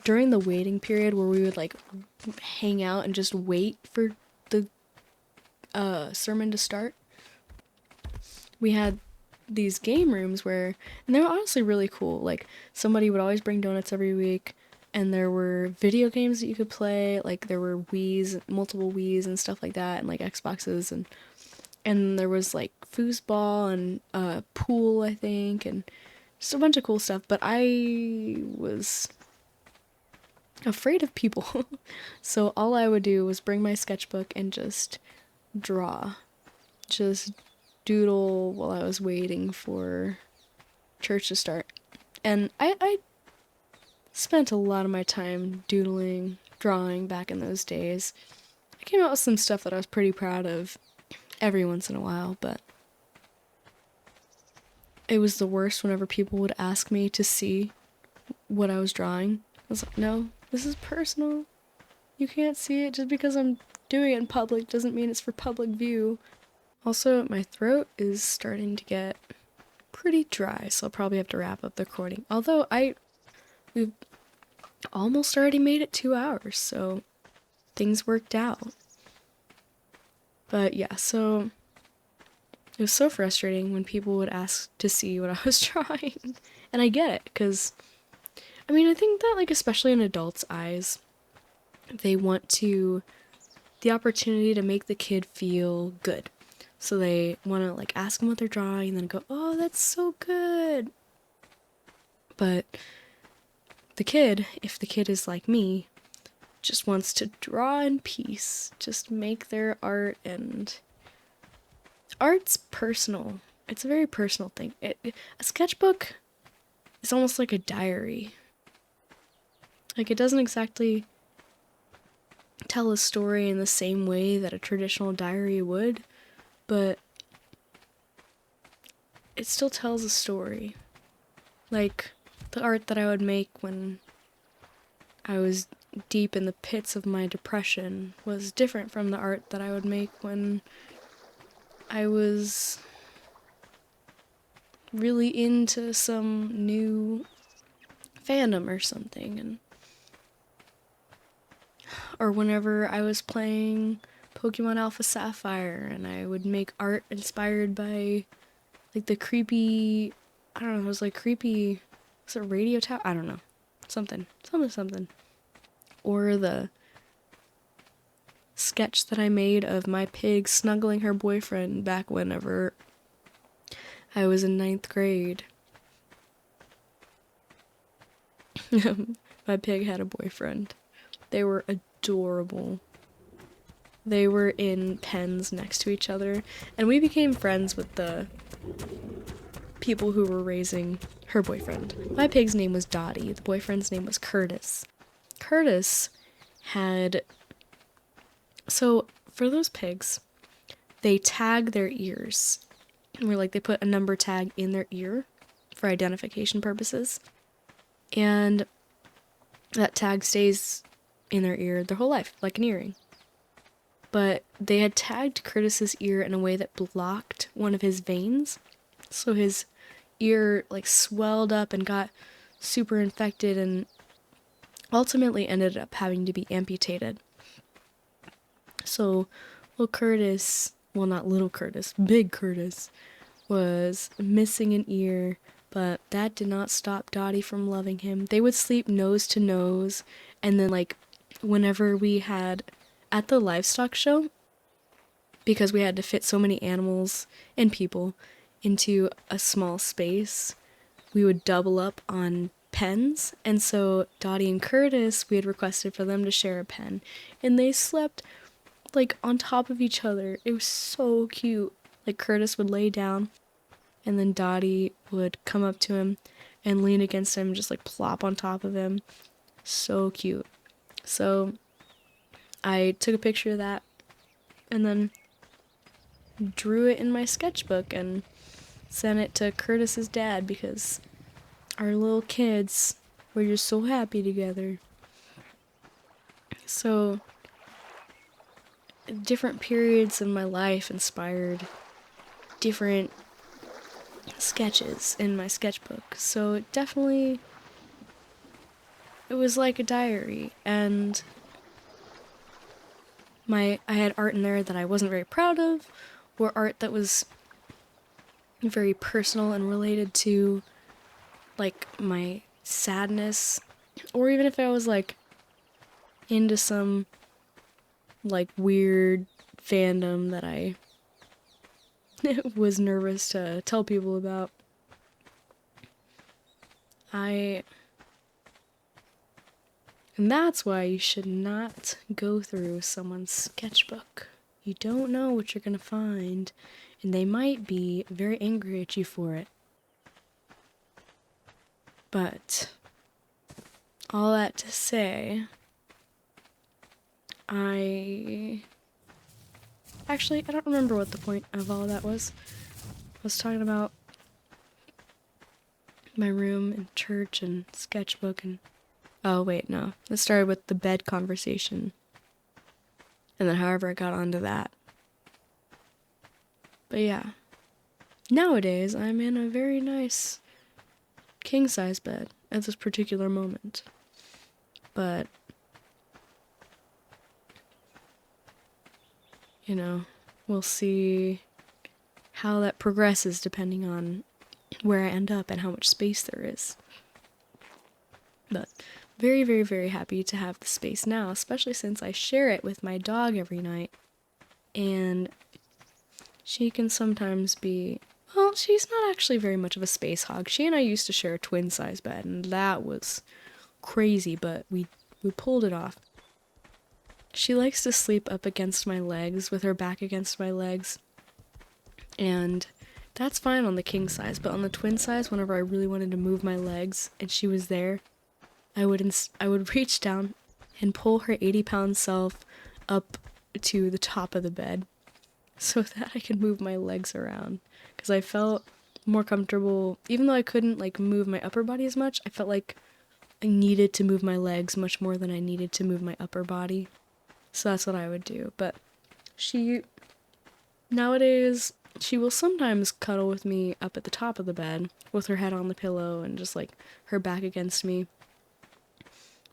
during the waiting period where we would like hang out and just wait for the sermon to start, we had these game rooms where, and they were honestly really cool. Like somebody would always bring donuts every week, and there were video games that you could play. Like there were Wii's, multiple Wii's and stuff like that, and like Xboxes, and there was like foosball and pool, I think, and just a bunch of cool stuff. But I was afraid of people, so all I would do was bring my sketchbook and just draw, just doodle while I was waiting for church to start. And I spent a lot of my time doodling, drawing back in those days. I came out with some stuff that I was pretty proud of every once in a while, but it was the worst whenever people would ask me to see what I was drawing. I was like, no, this is personal. You can't see it. Just because I'm doing it in public doesn't mean it's for public view. Also, my throat is starting to get pretty dry, so I'll probably have to wrap up the recording. Although we've almost already made it 2 hours, so things worked out. But yeah, so it was so frustrating when people would ask to see what I was drawing. And I get it, because, I mean, I think that, like, especially in adults' eyes, they want the opportunity to make the kid feel good. So they want to, like, ask them what they're drawing and then go, oh, that's so good. But the kid, if the kid is like me, just wants to draw in peace, just make their art, and art's personal. It's a very personal thing. A sketchbook is almost like a diary. Like, it doesn't exactly tell a story in the same way that a traditional diary would, but it still tells a story. Like, the art that I would make when I was deep in the pits of my depression was different from the art that I would make when I was really into some new fandom or something, and or whenever I was playing Pokemon Alpha Sapphire and I would make art inspired by like the creepy, I don't know, it was like creepy, was it radio tower? I don't know. Something. Or the sketch that I made of my pig snuggling her boyfriend back whenever I was in 9th grade. My pig had a boyfriend. They were adorable. They were in pens next to each other, and we became friends with the people who were raising her boyfriend. My pig's name was Dottie. The boyfriend's name was Curtis. Curtis had... So, for those pigs, they tag their ears. Where, like, they put a number tag in their ear for identification purposes. And that tag stays in their ear their whole life, like an earring. But they had tagged Curtis's ear in a way that blocked one of his veins. So his ear, like, swelled up and got super infected and ultimately ended up having to be amputated. So, Big Curtis was missing an ear, but that did not stop Dottie from loving him. They would sleep nose to nose, and then, like, whenever we had, at the livestock show, because we had to fit so many animals and people into a small space, we would double up on pens, and so Dottie and Curtis, we had requested for them to share a pen, and they slept, like, on top of each other. It was so cute. Like, Curtis would lay down, and then Dottie would come up to him and lean against him, just, like, plop on top of him. So cute. So, I took a picture of that, and then drew it in my sketchbook, and sent it to Curtis's dad, because our little kids were just so happy together. So, different periods in my life inspired different sketches in my sketchbook. So it was like a diary, and I had art in there that I wasn't very proud of, or art that was very personal and related to, like, my sadness, or even if I was, like, into some, like, weird fandom that I was nervous to tell people about. And that's why you should not go through someone's sketchbook. You don't know what you're gonna find, and they might be very angry at you for it. But, all that to say, I don't remember what the point of all that was. I was talking about my room and church and sketchbook and... Oh, wait, no. It started with the bed conversation. And then however I got onto that. But yeah. Nowadays, I'm in a very nice king-size bed at this particular moment. But... you know, we'll see how that progresses depending on where I end up and how much space there is. But very, very, very happy to have the space now, especially since I share it with my dog every night. And she can sometimes be... well, she's not actually very much of a space hog. She and I used to share a twin-size bed, and that was crazy, but we pulled it off. She likes to sleep up against my legs, with her back against my legs, and that's fine on the king size, but on the twin size, whenever I really wanted to move my legs and she was there, I would reach down and pull her 80-pound self up to the top of the bed so that I could move my legs around, because I felt more comfortable. Even though I couldn't like move my upper body as much, I felt like I needed to move my legs much more than I needed to move my upper body. So that's what I would do. But nowadays, she will sometimes cuddle with me up at the top of the bed with her head on the pillow and just like her back against me.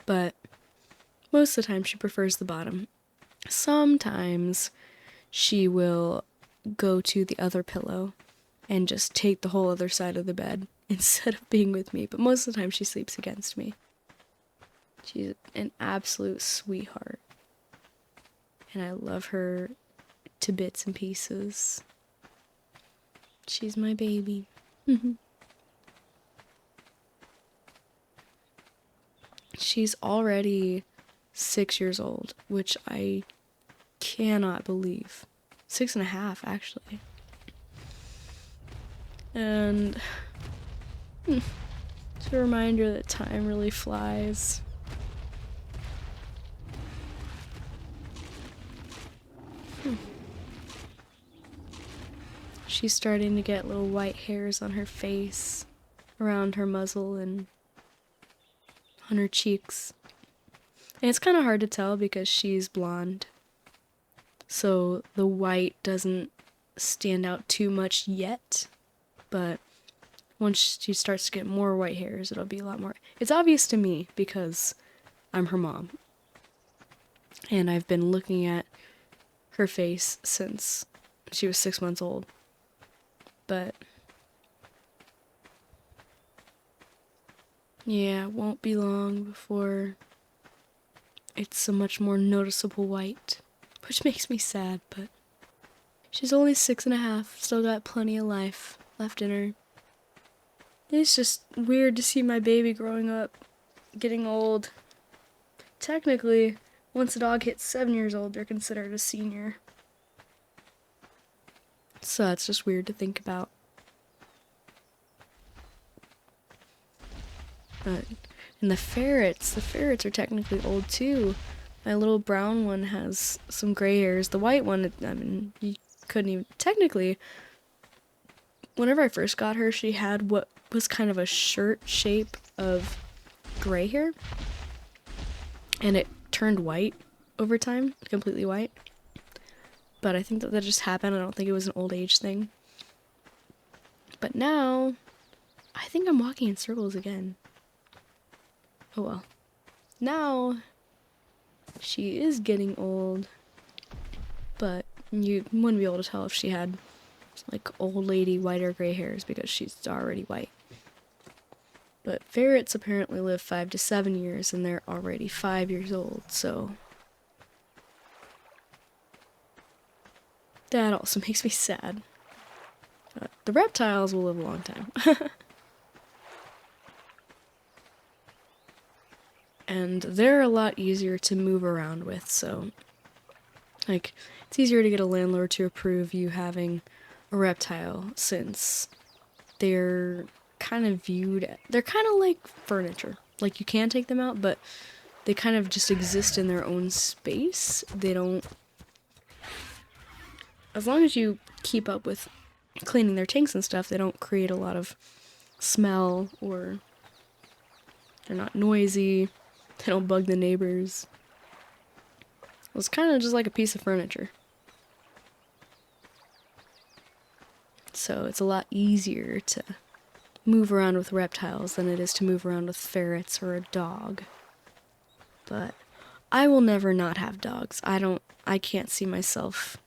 But most of the time she prefers the bottom. Sometimes she will go to the other pillow and just take the whole other side of the bed instead of being with me. But most of the time she sleeps against me. She's an absolute sweetheart. And I love her to bits and pieces. She's my baby. She's already 6 years old, which I cannot believe. 6.5, actually. And it's a reminder that time really flies. She's starting to get little white hairs on her face, around her muzzle, and on her cheeks. And it's kind of hard to tell because she's blonde, so the white doesn't stand out too much yet, but once she starts to get more white hairs, it'll be a lot more. It's obvious to me because I'm her mom, and I've been looking at her face since she was 6 months old. But yeah, it won't be long before it's a much more noticeable white, which makes me sad, but she's only 6.5, still got plenty of life left in her. It's just weird to see my baby growing up, getting old. Technically, once a dog hits 7 years old, they're considered a senior. So that's just weird to think about. And the ferrets are technically old too. My little brown one has some gray hairs. The white one, I mean, you couldn't even, technically, whenever I first got her, she had what was kind of a shirt shape of gray hair. And it turned white over time, completely white. But I think that just happened. I don't think it was an old age thing. But now, I think I'm walking in circles again. Oh well. Now, she is getting old. But you wouldn't be able to tell if she had, like, old lady white or gray hairs because she's already white. But ferrets apparently live 5 to 7 years, and they're already 5 years old, so that also makes me sad. The reptiles will live a long time. And they're a lot easier to move around with, so like it's easier to get a landlord to approve you having a reptile since they're kind of they're kind of like furniture. Like you can take them out, but they kind of just exist in their own space. They don't, as long as you keep up with cleaning their tanks and stuff, they don't create a lot of smell, or they're not noisy, they don't bug the neighbors. It's kind of just like a piece of furniture. So it's a lot easier to move around with reptiles than it is to move around with ferrets or a dog. But I will never not have dogs. I can't see myself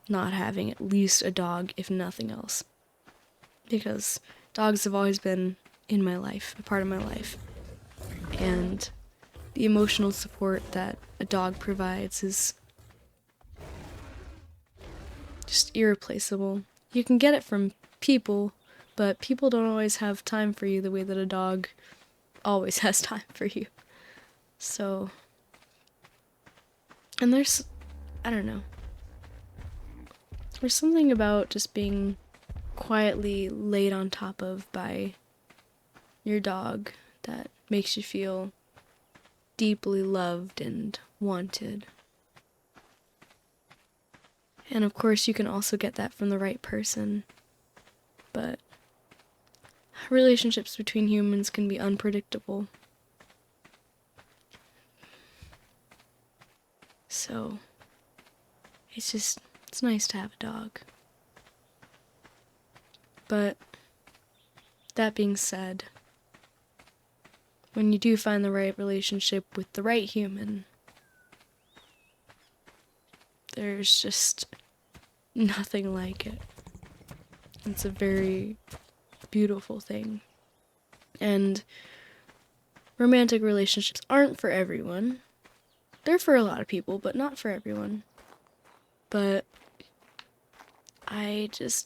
not having at least a dog, if nothing else. Because dogs have always been in my life, a part of my life. And the emotional support that a dog provides is just irreplaceable. You can get it from people, but people don't always have time for you the way that a dog always has time for you. So, and I don't know, there's something about just being quietly laid on top of by your dog that makes you feel deeply loved and wanted. And of course, you can also get that from the right person, but relationships between humans can be unpredictable. So, it's nice to have a dog. But, that being said, when you do find the right relationship with the right human, there's just nothing like it. It's a very beautiful thing. And romantic relationships aren't for everyone. They're for a lot of people, but not for everyone. But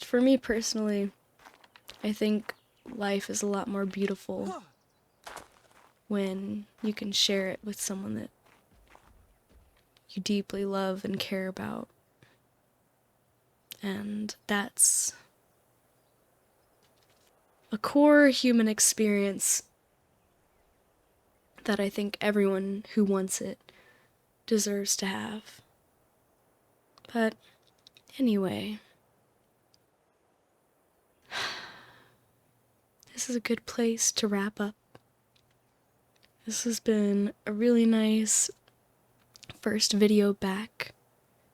for me personally, I think life is a lot more beautiful when you can share it with someone that you deeply love and care about. And that's a core human experience that I think everyone who wants it deserves to have. But anyway, this is a good place to wrap up. This has been a really nice first video back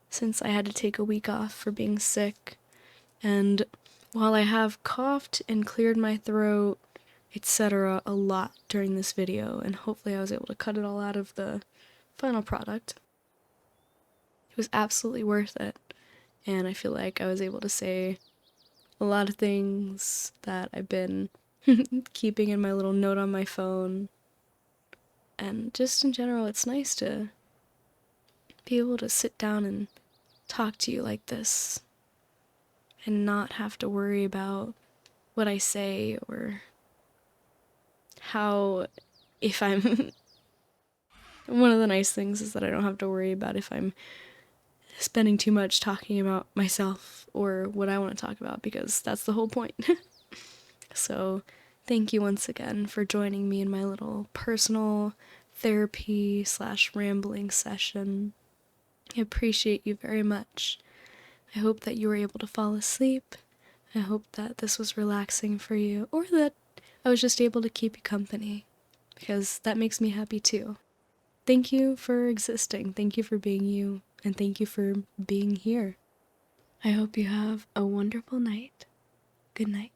since I had to take a week off for being sick. And while I have coughed and cleared my throat, etc. a lot during this video, and hopefully I was able to cut it all out of the final product, it was absolutely worth it. And I feel like I was able to say a lot of things that I've been keeping in my little note on my phone. And just in general, it's nice to be able to sit down and talk to you like this and not have to worry about what I say or how, if I'm one of the nice things is that I don't have to worry about if I'm spending too much talking about myself or what I want to talk about, because that's the whole point. So thank you once again for joining me in my little personal therapy / rambling session. I appreciate you very much. I hope that you were able to fall asleep. I hope that this was relaxing for you, or that I was just able to keep you company, because that makes me happy too. Thank you for existing, thank you for being you, and thank you for being here. I hope you have a wonderful night. Good night.